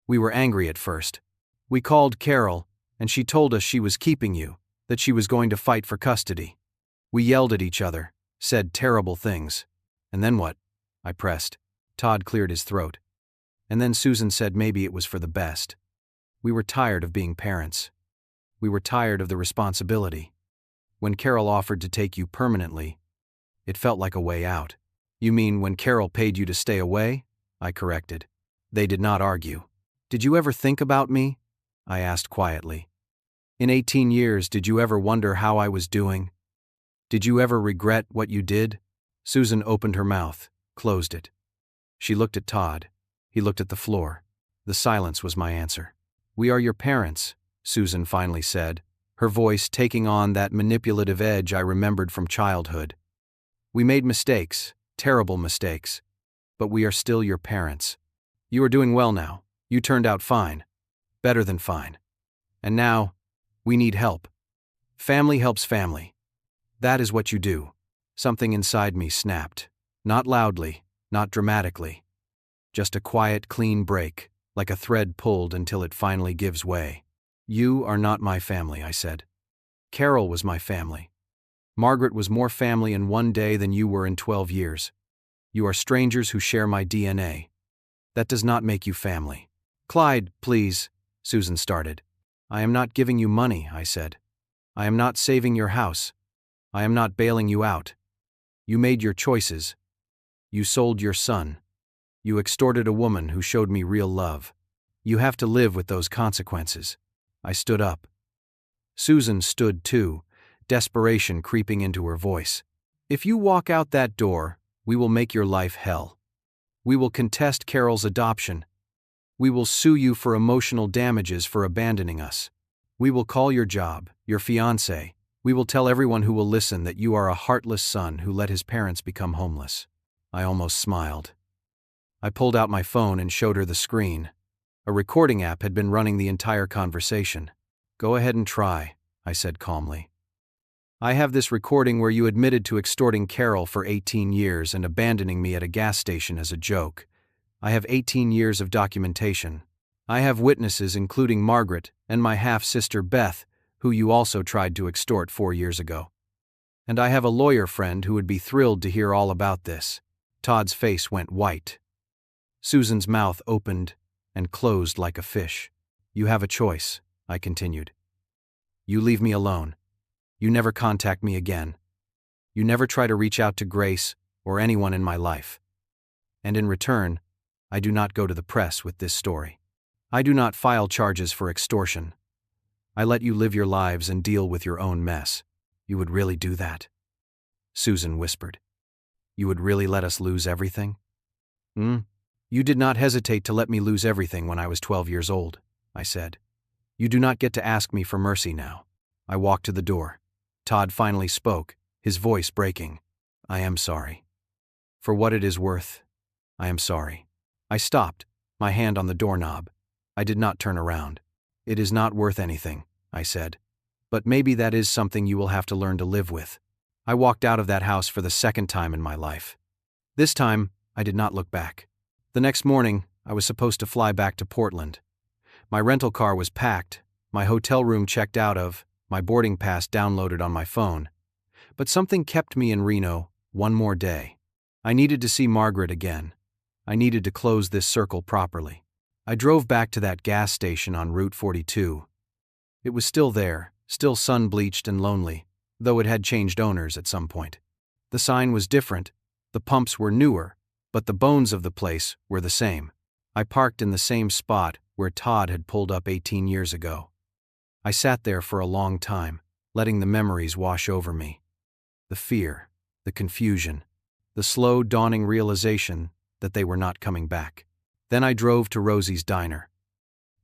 We were angry at first. We called Carol, and she told us she was keeping you, that she was going to fight for custody. We yelled at each other, said terrible things. And then what?" I pressed. Todd cleared his throat. "And then Susan said maybe it was for the best. We were tired of being parents. We were tired of the responsibility. When Carol offered to take you permanently, it felt like a way out." "You mean when Carol paid you to stay away?" I corrected. They did not argue. "Did you ever think about me?" I asked quietly. "In 18 years, did you ever wonder how I was doing? Did you ever regret what you did?" Susan opened her mouth, closed it. She looked at Todd. He looked at the floor. The silence was my answer. "We are your parents," Susan finally said, her voice taking on that manipulative edge I remembered from childhood. "We made mistakes, terrible mistakes, but we are still your parents. You are doing well now. You turned out fine. Better than fine. And now, we need help. Family helps family. That is what you do." Something inside me snapped. Not loudly, not dramatically. Just a quiet, clean break, like a thread pulled until it finally gives way. "You are not my family," I said. "Carol was my family. Margaret was more family in one day than you were in 12 years. You are strangers who share my DNA. That does not make you family." "Clyde, please," Susan started. "I am not giving you money," I said. "I am not saving your house. I am not bailing you out. You made your choices. You sold your son. You extorted a woman who showed me real love. You have to live with those consequences." I stood up. Susan stood too, desperation creeping into her voice. "If you walk out that door, we will make your life hell. We will contest Carol's adoption. We will sue you for emotional damages for abandoning us. We will call your job, your fiancé. We will tell everyone who will listen that you are a heartless son who let his parents become homeless." I almost smiled. I pulled out my phone and showed her the screen. A recording app had been running the entire conversation. "Go ahead and try," I said calmly. "I have this recording where you admitted to extorting Carol for 18 years and abandoning me at a gas station as a joke. I have 18 years of documentation. I have witnesses including Margaret and my half-sister Beth, who you also tried to extort 4 years ago. And I have a lawyer friend who would be thrilled to hear all about this." Todd's face went white. Susan's mouth opened and closed like a fish. "You have a choice," I continued. "You leave me alone. You never contact me again. You never try to reach out to Grace or anyone in my life. And in return, I do not go to the press with this story. I do not file charges for extortion. I let you live your lives and deal with your own mess." "You would really do that?" Susan whispered. "You would really let us lose everything?" "You did not hesitate to let me lose everything when I was 12 years old," I said. "You do not get to ask me for mercy now." I walked to the door. Todd finally spoke, his voice breaking. "I am sorry. For what it is worth, I am sorry." I stopped, my hand on the doorknob. I did not turn around. "It is not worth anything," I said. "But maybe that is something you will have to learn to live with." I walked out of that house for the second time in my life. This time, I did not look back. The next morning, I was supposed to fly back to Portland. My rental car was packed, my hotel room checked out of, my boarding pass downloaded on my phone. But something kept me in Reno one more day. I needed to see Margaret again. I needed to close this circle properly. I drove back to that gas station on Route 42. It was still there, still sun-bleached and lonely, though it had changed owners at some point. The sign was different, the pumps were newer, but the bones of the place were the same. I parked in the same spot where Todd had pulled up 18 years ago. I sat there for a long time, letting the memories wash over me. The fear, the confusion, the slow dawning realization that they were not coming back. Then I drove to Rosie's diner.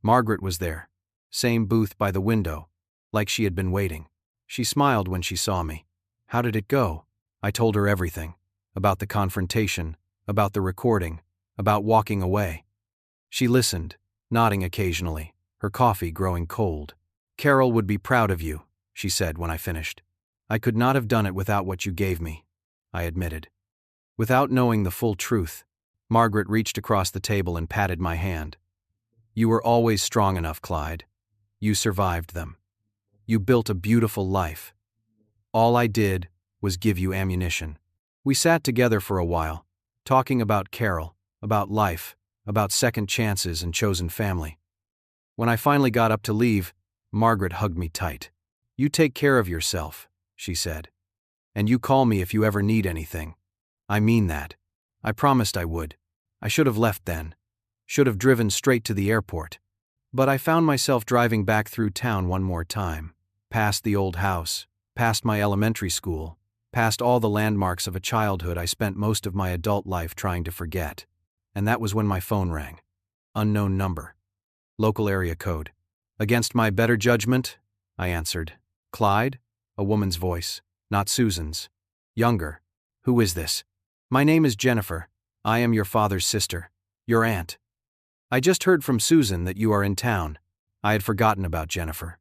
Margaret was there, same booth by the window, like she had been waiting. She smiled when she saw me. "How did it go?" I told her everything, about the confrontation, about the recording, about walking away. She listened, nodding occasionally, her coffee growing cold. "Carol would be proud of you," she said when I finished. I could not have done it without what you gave me, I admitted. Without knowing the full truth, Margaret reached across the table and patted my hand. You were always strong enough, Clyde. You survived them. You built a beautiful life. All I did was give you ammunition. We sat together for a while, talking about Carol, about life, about second chances and chosen family. When I finally got up to leave, Margaret hugged me tight. You take care of yourself, she said. And you call me if you ever need anything. I mean that. I promised I would. I should have left then. Should have driven straight to the airport. But I found myself driving back through town one more time, past the old house, past my elementary school, past all the landmarks of a childhood I spent most of my adult life trying to forget. And that was when my phone rang. Unknown number. Local area code. Against my better judgment, I answered. Clyde? A woman's voice, not Susan's. Younger. Who is this? My name is Jennifer. I am your father's sister. Your aunt. I just heard from Susan that you are in town. I had forgotten about Jennifer.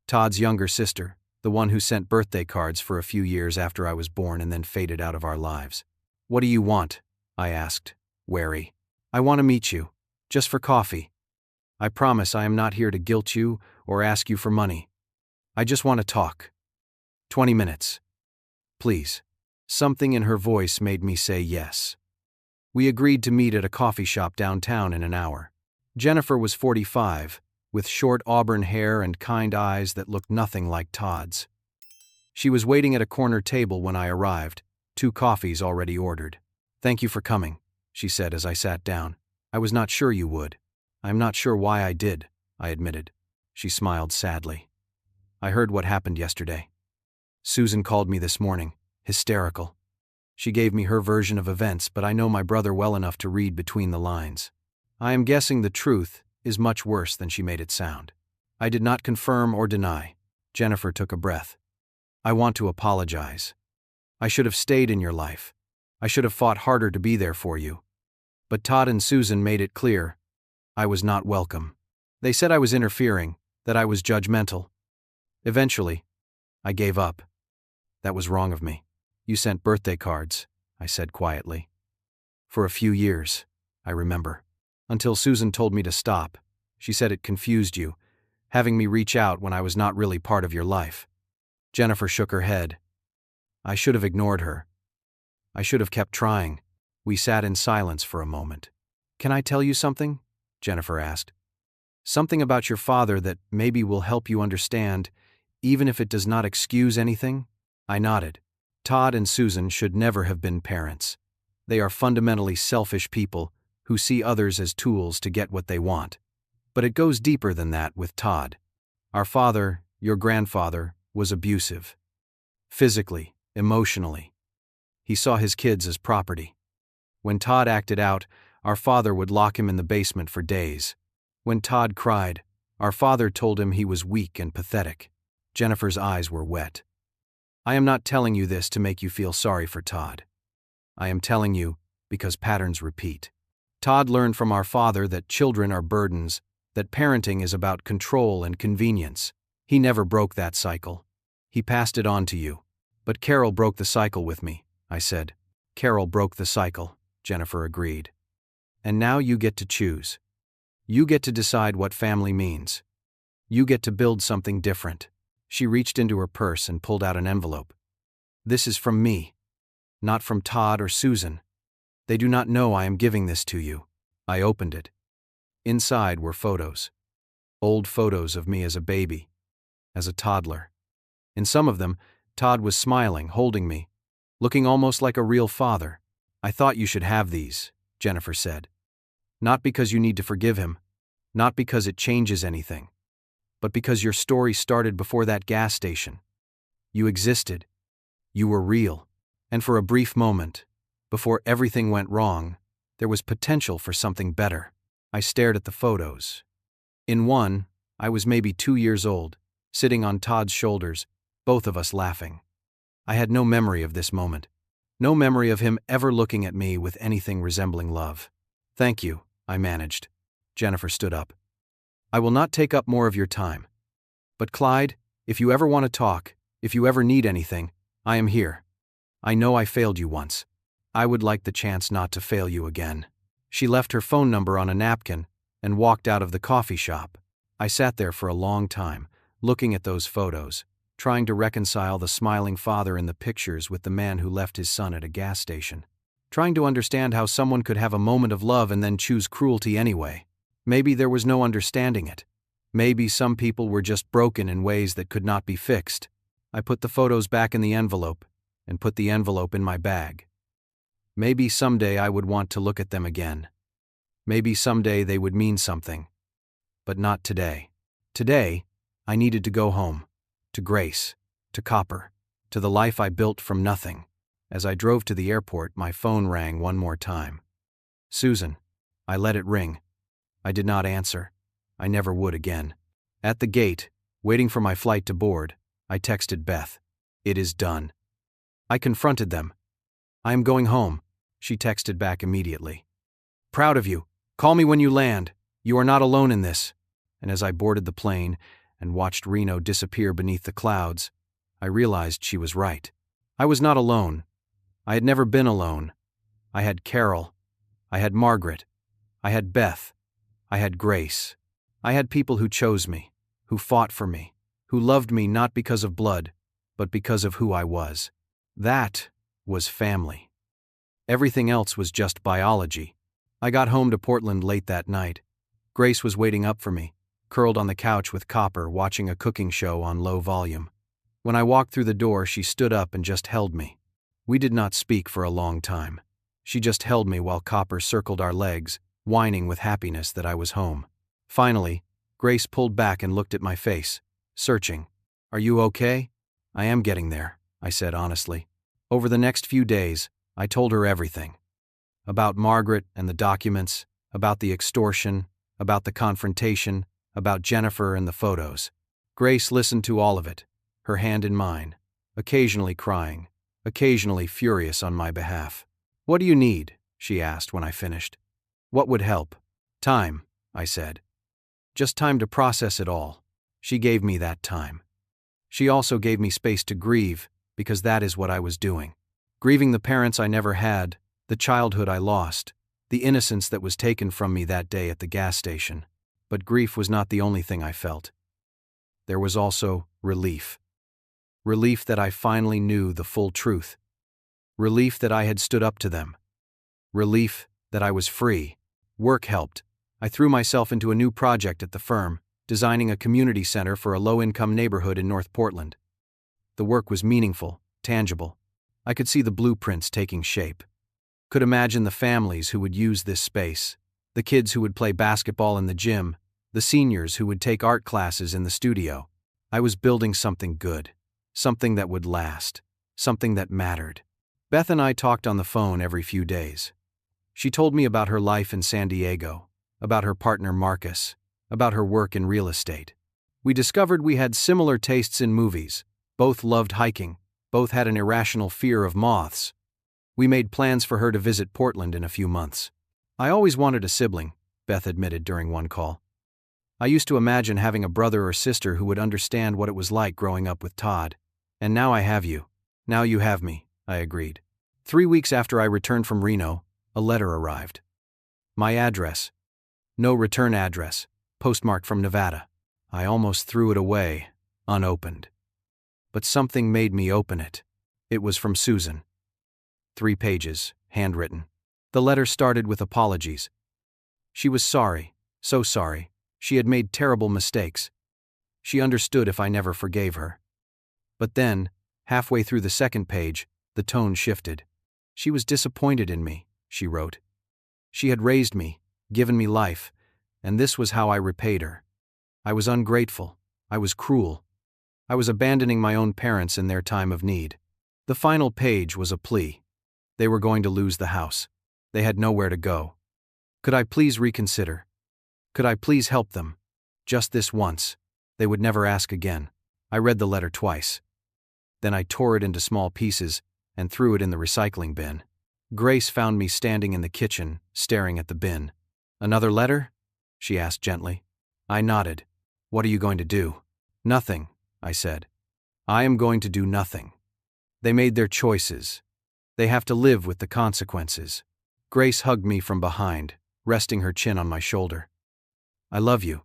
Todd's younger sister, the one who sent birthday cards for a few years after I was born and then faded out of our lives. What do you want? I asked, wary. I want to meet you. Just for coffee. I promise I am not here to guilt you or ask you for money. I just want to talk. 20 minutes. Please. Something in her voice made me say yes. We agreed to meet at a coffee shop downtown in an hour. Jennifer was 45, with short auburn hair and kind eyes that looked nothing like Todd's. She was waiting at a corner table when I arrived, 2 coffees already ordered. Thank you for coming, she said as I sat down. I was not sure you would. I'm not sure why I did, I admitted. She smiled sadly. I heard what happened yesterday. Susan called me this morning, hysterical. She gave me her version of events, but I know my brother well enough to read between the lines. I am guessing the truth is much worse than she made it sound. I did not confirm or deny. Jennifer took a breath. I want to apologize. I should have stayed in your life. I should have fought harder to be there for you. But Todd and Susan made it clear I was not welcome. They said I was interfering, that I was judgmental. Eventually, I gave up. That was wrong of me. You sent birthday cards, I said quietly. For a few years, I remember. Until Susan told me to stop. She said it confused you, having me reach out when I was not really part of your life. Jennifer shook her head. I should have ignored her. I should have kept trying. We sat in silence for a moment. Can I tell you something? Jennifer asked. Something about your father that maybe will help you understand, even if it does not excuse anything? I nodded. Todd and Susan should never have been parents. They are fundamentally selfish people who see others as tools to get what they want. But it goes deeper than that with Todd. Our father, your grandfather, was abusive. Physically, emotionally. He saw his kids as property. When Todd acted out, our father would lock him in the basement for days. When Todd cried, our father told him he was weak and pathetic. Jennifer's eyes were wet. I am not telling you this to make you feel sorry for Todd. I am telling you because patterns repeat. Todd learned from our father that children are burdens, that parenting is about control and convenience. He never broke that cycle. He passed it on to you. But Carol broke the cycle with me, I said. Carol broke the cycle, Jennifer agreed. And now you get to choose. You get to decide what family means. You get to build something different. She reached into her purse and pulled out an envelope. This is from me, not from Todd or Susan. They do not know I am giving this to you. I opened it. Inside were photos. Old photos of me as a baby, as a toddler. In some of them, Todd was smiling, holding me, looking almost like a real father. I thought you should have these, Jennifer said. Not because you need to forgive him, not because it changes anything, but because your story started before that gas station. You existed. You were real. And for a brief moment, before everything went wrong, there was potential for something better. I stared at the photos. In one, I was maybe 2 years old, sitting on Todd's shoulders, both of us laughing. I had no memory of this moment. No memory of him ever looking at me with anything resembling love. Thank you, I managed. Jennifer stood up. I will not take up more of your time. But Clyde, If you ever want to talk, if you ever need anything, I am here. I know I failed you once. I would like the chance not to fail you again." She left her phone number on a napkin and walked out of the coffee shop. I sat there for a long time, looking at those photos, trying to reconcile the smiling father in the pictures with the man who left his son at a gas station. Trying to understand how someone could have a moment of love and then choose cruelty anyway. Maybe there was no understanding it. Maybe some people were just broken in ways that could not be fixed. I put the photos back in the envelope and put the envelope in my bag. Maybe someday I would want to look at them again. Maybe someday they would mean something. But not today. Today, I needed to go home. To Grace. To Copper. To the life I built from nothing. As I drove to the airport, my phone rang one more time. Susan. I let it ring. I did not answer. I never would again. At the gate, waiting for my flight to board, I texted Beth. "It is done." I confronted them. "I am going home," she texted back immediately. "Proud of you. Call me when you land. You are not alone in this." And as I boarded the plane and watched Reno disappear beneath the clouds, I realized she was right. I was not alone. I had never been alone. I had Carol. I had Margaret. I had Beth. I had Grace. I had people who chose me, who fought for me, who loved me not because of blood, but because of who I was. That was family. Everything else was just biology. I got home to Portland late that night. Grace was waiting up for me, curled on the couch with Copper, watching a cooking show on low volume. When I walked through the door, she stood up and just held me. We did not speak for a long time. She just held me while Copper circled our legs, whining with happiness that I was home. Finally, Grace pulled back and looked at my face, searching. "Are you okay?" "I am getting there," I said honestly. Over the next few days, I told her everything. About Margaret and the documents, about the extortion, about the confrontation, about Jennifer and the photos. Grace listened to all of it, her hand in mine, occasionally crying, occasionally furious on my behalf. "What do you need?" she asked when I finished. "What would help?" "Time," I said. "Just time to process it all." She gave me that time. She also gave me space to grieve, because that is what I was doing. Grieving the parents I never had, the childhood I lost, the innocence that was taken from me that day at the gas station. But grief was not the only thing I felt. There was also relief. Relief that I finally knew the full truth. Relief that I had stood up to them. Relief that I was free. Work helped. I threw myself into a new project at the firm, designing a community center for a low-income neighborhood in North Portland. The work was meaningful, tangible. I could see the blueprints taking shape. Could imagine the families who would use this space, the kids who would play basketball in the gym, the seniors who would take art classes in the studio. I was building something good, something that would last, something that mattered. Beth and I talked on the phone every few days. She told me about her life in San Diego, about her partner Marcus, about her work in real estate. We discovered we had similar tastes in movies, both loved hiking, both had an irrational fear of moths. We made plans for her to visit Portland in a few months. "I always wanted a sibling," Beth admitted during one call. "I used to imagine having a brother or sister who would understand what it was like growing up with Todd. And now I have you." "Now you have me," I agreed. 3 weeks after I returned from Reno, a letter arrived. My address. No return address, postmarked from Nevada. I almost threw it away, unopened. But something made me open it. It was from Susan. 3 pages, handwritten. The letter started with apologies. She was sorry, so sorry. She had made terrible mistakes. She understood if I never forgave her. But then, halfway through the second page, the tone shifted. She was disappointed in me, she wrote. She had raised me, given me life, and this was how I repaid her. I was ungrateful. I was cruel. I was abandoning my own parents in their time of need. The final page was a plea. They were going to lose the house. They had nowhere to go. Could I please reconsider? Could I please help them? Just this once. They would never ask again. I read the letter twice. Then I tore it into small pieces and threw it in the recycling bin. Grace found me standing in the kitchen, staring at the bin. "Another letter?" she asked gently. I nodded. "What are you going to do?" "Nothing," I said. I am going to do nothing. They made their choices. They have to live with the consequences. Grace hugged me from behind, resting her chin on my shoulder. I love you.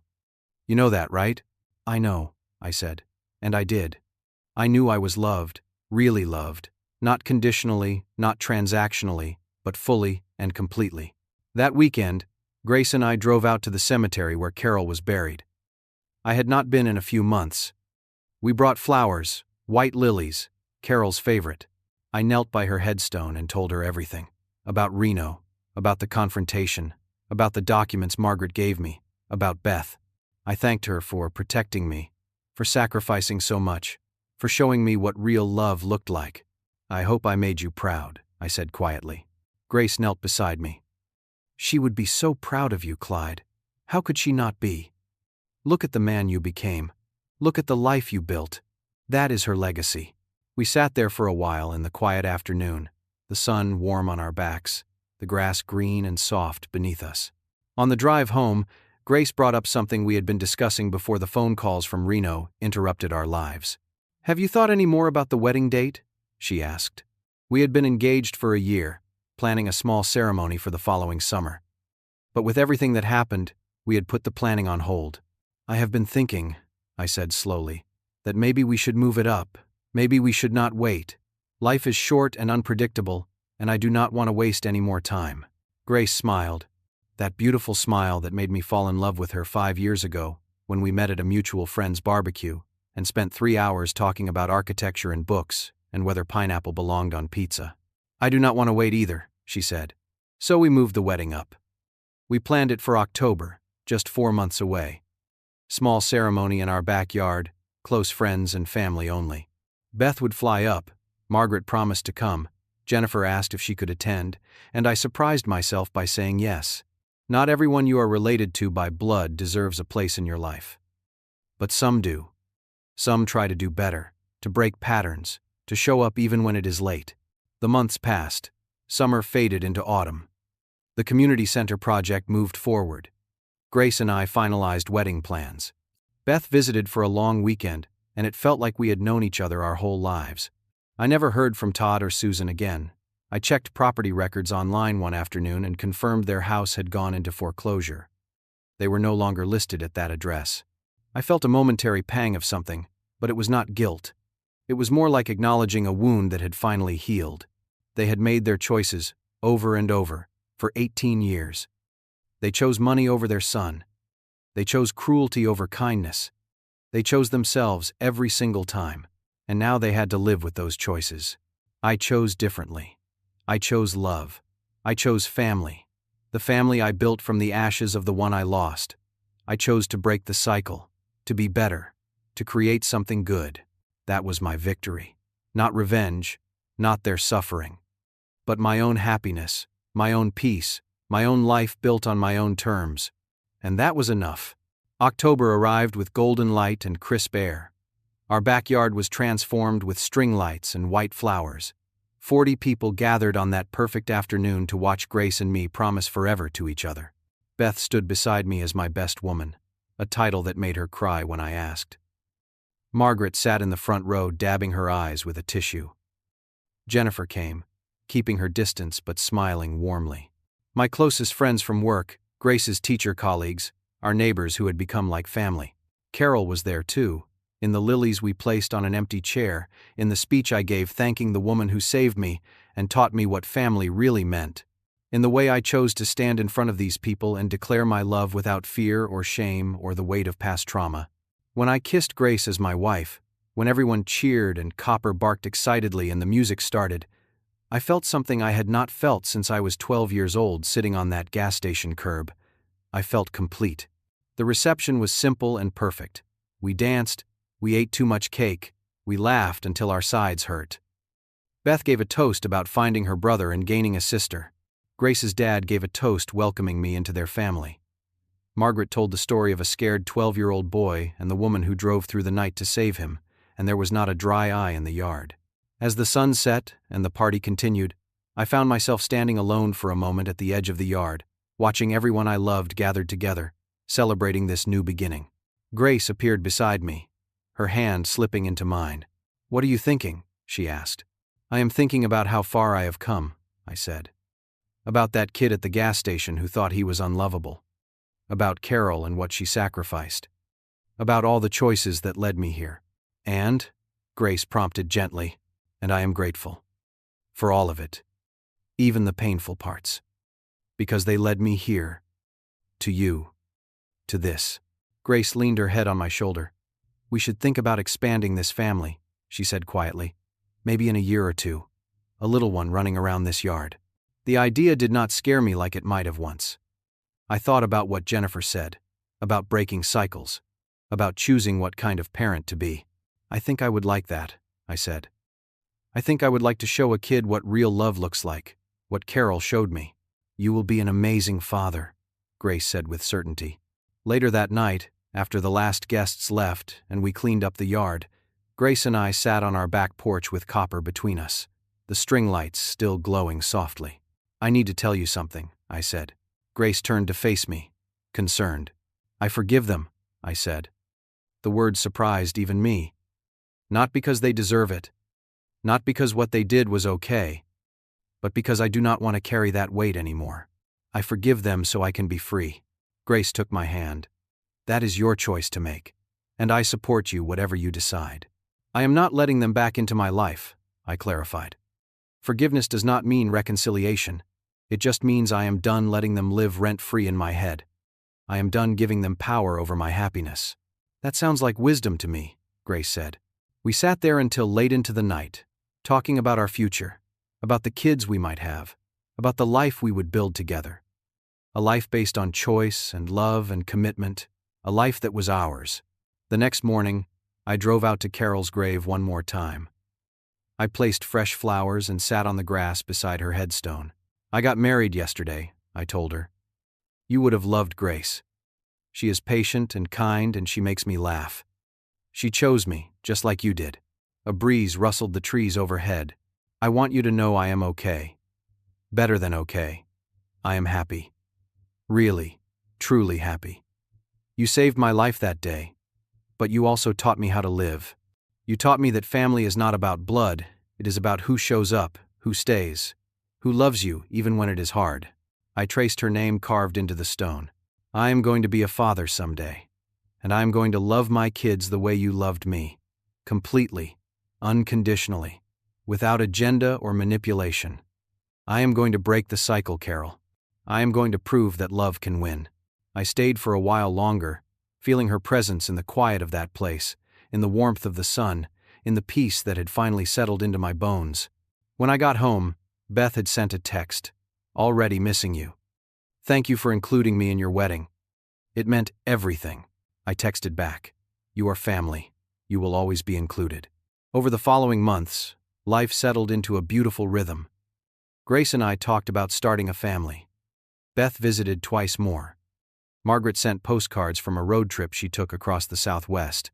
You know that, right? I know, I said. And I did. I knew I was loved, really loved, not conditionally, not transactionally, but fully and completely. That weekend, Grace and I drove out to the cemetery where Carol was buried. I had not been in a few months. We brought flowers, white lilies, Carol's favorite. I knelt by her headstone and told her everything. About Reno, about the confrontation, about the documents Margaret gave me, about Beth. I thanked her for protecting me, for sacrificing so much, for showing me what real love looked like. I hope I made you proud, I said quietly. Grace knelt beside me. She would be so proud of you, Clyde. How could she not be? Look at the man you became. Look at the life you built. That is her legacy. We sat there for a while in the quiet afternoon, the sun warm on our backs, the grass green and soft beneath us. On the drive home, Grace brought up something we had been discussing before the phone calls from Reno interrupted our lives. Have you thought any more about the wedding date? She asked. We had been engaged for a year, planning a small ceremony for the following summer. But with everything that happened, we had put the planning on hold. I have been thinking, I said slowly, that maybe we should move it up. Maybe we should not wait. Life is short and unpredictable, and I do not want to waste any more time. Grace smiled. That beautiful smile that made me fall in love with her 5 years ago, when we met at a mutual friend's barbecue, and spent 3 hours talking about architecture and books, and whether pineapple belonged on pizza. I do not want to wait either, she said. So we moved the wedding up. We planned it for October, just 4 months away. Small ceremony in our backyard, close friends and family only. Beth would fly up, Margaret promised to come, Jennifer asked if she could attend, and I surprised myself by saying yes. Not everyone you are related to by blood deserves a place in your life. But some do. Some try to do better, to break patterns, to show up even when it is late. The months passed. Summer faded into autumn. The community center project moved forward. Grace and I finalized wedding plans. Beth visited for a long weekend, and it felt like we had known each other our whole lives. I never heard from Todd or Susan again. I checked property records online one afternoon and confirmed their house had gone into foreclosure. They were no longer listed at that address. I felt a momentary pang of something, but it was not guilt. It was more like acknowledging a wound that had finally healed. They had made their choices, over and over, for 18 years. They chose money over their son. They chose cruelty over kindness. They chose themselves every single time, and now they had to live with those choices. I chose differently. I chose love. I chose family. The family I built from the ashes of the one I lost. I chose to break the cycle, to be better, to create something good. That was my victory. Not revenge, not their suffering, but my own happiness, my own peace, my own life built on my own terms. And that was enough. October arrived with golden light and crisp air. Our backyard was transformed with string lights and white flowers. 40 people gathered on that perfect afternoon to watch Grace and me promise forever to each other. Beth stood beside me as my best woman, a title that made her cry when I asked. Margaret sat in the front row dabbing her eyes with a tissue. Jennifer came, keeping her distance but smiling warmly. My closest friends from work, Grace's teacher colleagues, our neighbors who had become like family. Carol was there too, in the lilies we placed on an empty chair, in the speech I gave thanking the woman who saved me and taught me what family really meant, in the way I chose to stand in front of these people and declare my love without fear or shame or the weight of past trauma. When I kissed Grace as my wife, when everyone cheered and Copper barked excitedly and the music started, I felt something I had not felt since I was 12 years old sitting on that gas station curb. I felt complete. The reception was simple and perfect. We danced, we ate too much cake, we laughed until our sides hurt. Beth gave a toast about finding her brother and gaining a sister. Grace's dad gave a toast welcoming me into their family. Margaret told the story of a scared 12-year-old boy and the woman who drove through the night to save him, and there was not a dry eye in the yard. As the sun set and the party continued, I found myself standing alone for a moment at the edge of the yard, watching everyone I loved gathered together, celebrating this new beginning. Grace appeared beside me. her hand slipping into mine. "What are you thinking?" she asked. "I am thinking about how far I have come," I said. About that kid at the gas station who thought he was unlovable. About Carol and what she sacrificed. About all the choices that led me here. "And," Grace prompted gently, "and I am grateful. For all of it. Even the painful parts. Because they led me here. To you. To this." Grace leaned her head on my shoulder. "We should think about expanding this family," she said quietly. "Maybe in a year or two. A little one running around this yard." The idea did not scare me like it might have once. I thought about what Jennifer said. About breaking cycles. About choosing what kind of parent to be. "I think I would like that," I said. "I think I would like to show a kid what real love looks like, what Carol showed me." "You will be an amazing father," Grace said with certainty. Later that night, after the last guests left and we cleaned up the yard, Grace and I sat on our back porch with copper between us, the string lights still glowing softly. "I need to tell you something," I said. Grace turned to face me, concerned. "I forgive them," I said. The word surprised even me. Not because they deserve it. Not because what they did was okay. But because I do not want to carry that weight anymore. I forgive them so I can be free. Grace took my hand. "That is your choice to make. And I support you whatever you decide." "I am not letting them back into my life," I clarified. "Forgiveness does not mean reconciliation. It just means I am done letting them live rent-free in my head. I am done giving them power over my happiness." "That sounds like wisdom to me," Grace said. We sat there until late into the night, talking about our future, about the kids we might have, about the life we would build together. A life based on choice and love and commitment, a life that was ours. The next morning, I drove out to Carol's grave one more time. I placed fresh flowers and sat on the grass beside her headstone. "I got married yesterday," I told her. "You would have loved Grace. She is patient and kind and she makes me laugh. She chose me, just like you did." A breeze rustled the trees overhead. "I want you to know I am okay. Better than okay. I am happy. Really, truly happy. You saved my life that day, but you also taught me how to live. You taught me that family is not about blood, it is about who shows up, who stays, who loves you even when it is hard." I traced her name carved into the stone. "I am going to be a father someday, and I am going to love my kids the way you loved me. Completely, unconditionally, without agenda or manipulation. I am going to break the cycle, Carol. I am going to prove that love can win." I stayed for a while longer, feeling her presence in the quiet of that place, in the warmth of the sun, in the peace that had finally settled into my bones. When I got home, Beth had sent a text. "Already missing you. Thank you for including me in your wedding. It meant everything." I texted back. "You are family. You will always be included." Over the following months, life settled into a beautiful rhythm. Grace and I talked about starting a family. Beth visited twice more. Margaret sent postcards from a road trip she took across the Southwest.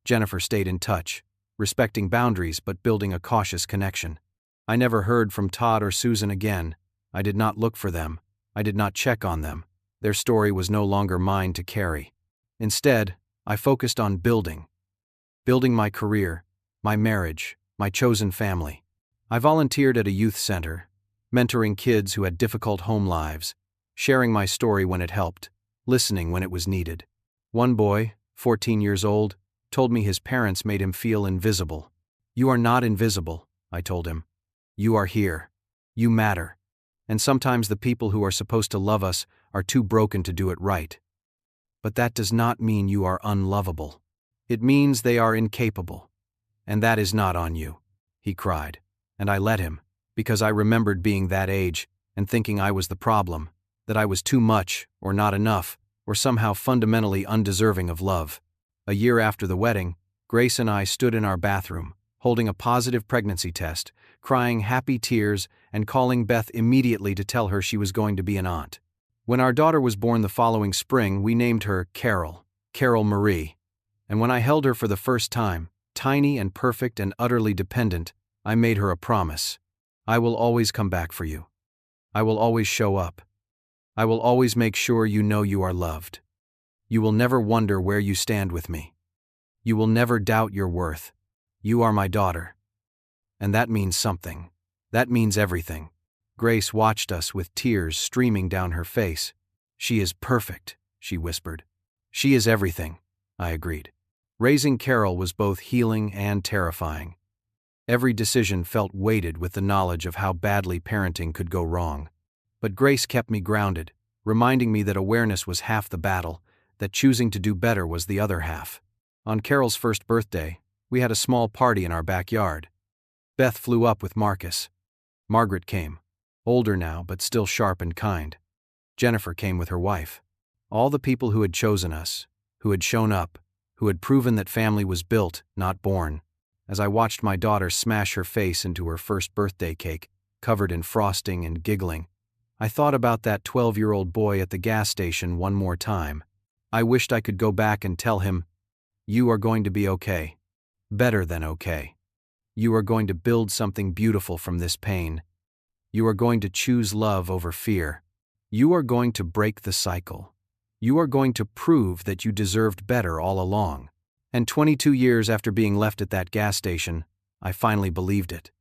Jennifer stayed in touch, respecting boundaries but building a cautious connection. I never heard from Todd or Susan again. I did not look for them. I did not check on them. Their story was no longer mine to carry. Instead, I focused on building. Building my career, my marriage, my chosen family. I volunteered at a youth center, mentoring kids who had difficult home lives, sharing my story when it helped, listening when it was needed. One boy, 14 years old, told me his parents made him feel invisible. "You are not invisible," I told him. "You are here. You matter. And sometimes the people who are supposed to love us are too broken to do it right. But that does not mean you are unlovable. It means they are incapable. And that is not on you," he cried. And I let him, because I remembered being that age and thinking I was the problem, that I was too much or not enough or somehow fundamentally undeserving of love. A year after the wedding, Grace and I stood in our bathroom, holding a positive pregnancy test, crying happy tears and calling Beth immediately to tell her she was going to be an aunt. When our daughter was born the following spring, we named her Carol Marie. And when I held her for the first time, tiny and perfect and utterly dependent, I made her a promise. "I will always come back for you. I will always show up. I will always make sure you know you are loved. You will never wonder where you stand with me." You will never doubt your worth. You are my daughter. And that means something. That means everything. Grace watched us with tears streaming down her face. She is perfect, she whispered. She is everything, I agreed. Raising Carol was both healing and terrifying. Every decision felt weighted with the knowledge of how badly parenting could go wrong. But Grace kept me grounded, reminding me that awareness was half the battle, that choosing to do better was the other half. On Carol's first birthday, we had a small party in our backyard. Beth flew up with Marcus. Margaret came, older now but still sharp and kind. Jennifer came with her wife. All the people who had chosen us, who had shown up, who had proven that family was built, not born. As I watched my daughter smash her face into her first birthday cake, covered in frosting and giggling, I thought about that 12-year-old boy at the gas station one more time. I wished I could go back and tell him, "You are going to be okay. Better than okay. You are going to build something beautiful from this pain. You are going to choose love over fear. You are going to break the cycle. You are going to prove that you deserved better all along." And 22 years after being left at that gas station, I finally believed it.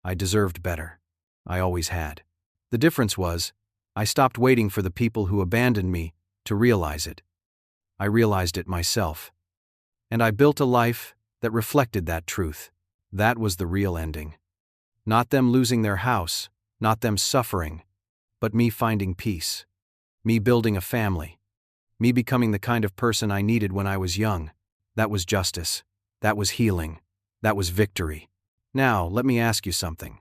I deserved better. I always had. The difference was, I stopped waiting for the people who abandoned me to realize it. I realized it myself. And I built a life that reflected that truth. That was the real ending. Not them losing their house, not them suffering, but me finding peace. Me building a family. Me becoming the kind of person I needed when I was young. That was justice. That was healing. That was victory. Now, let me ask you something.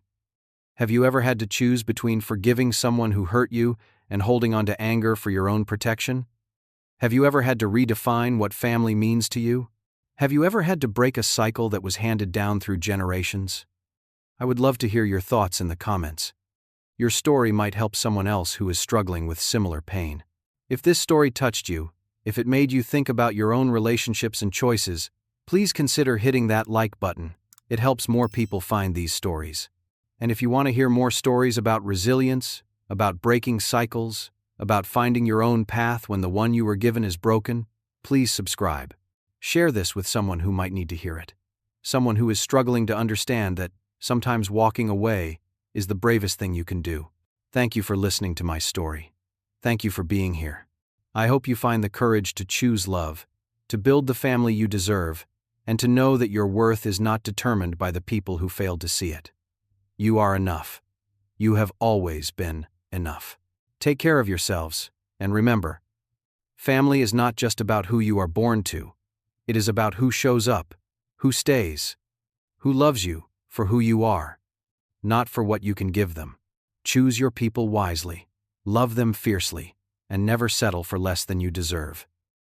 Have you ever had to choose between forgiving someone who hurt you and holding on to anger for your own protection? Have you ever had to redefine what family means to you? Have you ever had to break a cycle that was handed down through generations? I would love to hear your thoughts in the comments. Your story might help someone else who is struggling with similar pain. If this story touched you, if it made you think about your own relationships and choices, please consider hitting that like button. It helps more people find these stories. And if you want to hear more stories about resilience, about breaking cycles, about finding your own path when the one you were given is broken, please subscribe. Share this with someone who might need to hear it. Someone who is struggling to understand that sometimes walking away is the bravest thing you can do. Thank you for listening to my story. Thank you for being here. I hope you find the courage to choose love, to build the family you deserve, and to know that your worth is not determined by the people who failed to see it. You are enough. You have always been enough. Take care of yourselves, and remember, family is not just about who you are born to. It is about who shows up, who stays, who loves you for who you are, not for what you can give them. Choose your people wisely, love them fiercely, and never settle for less than you deserve.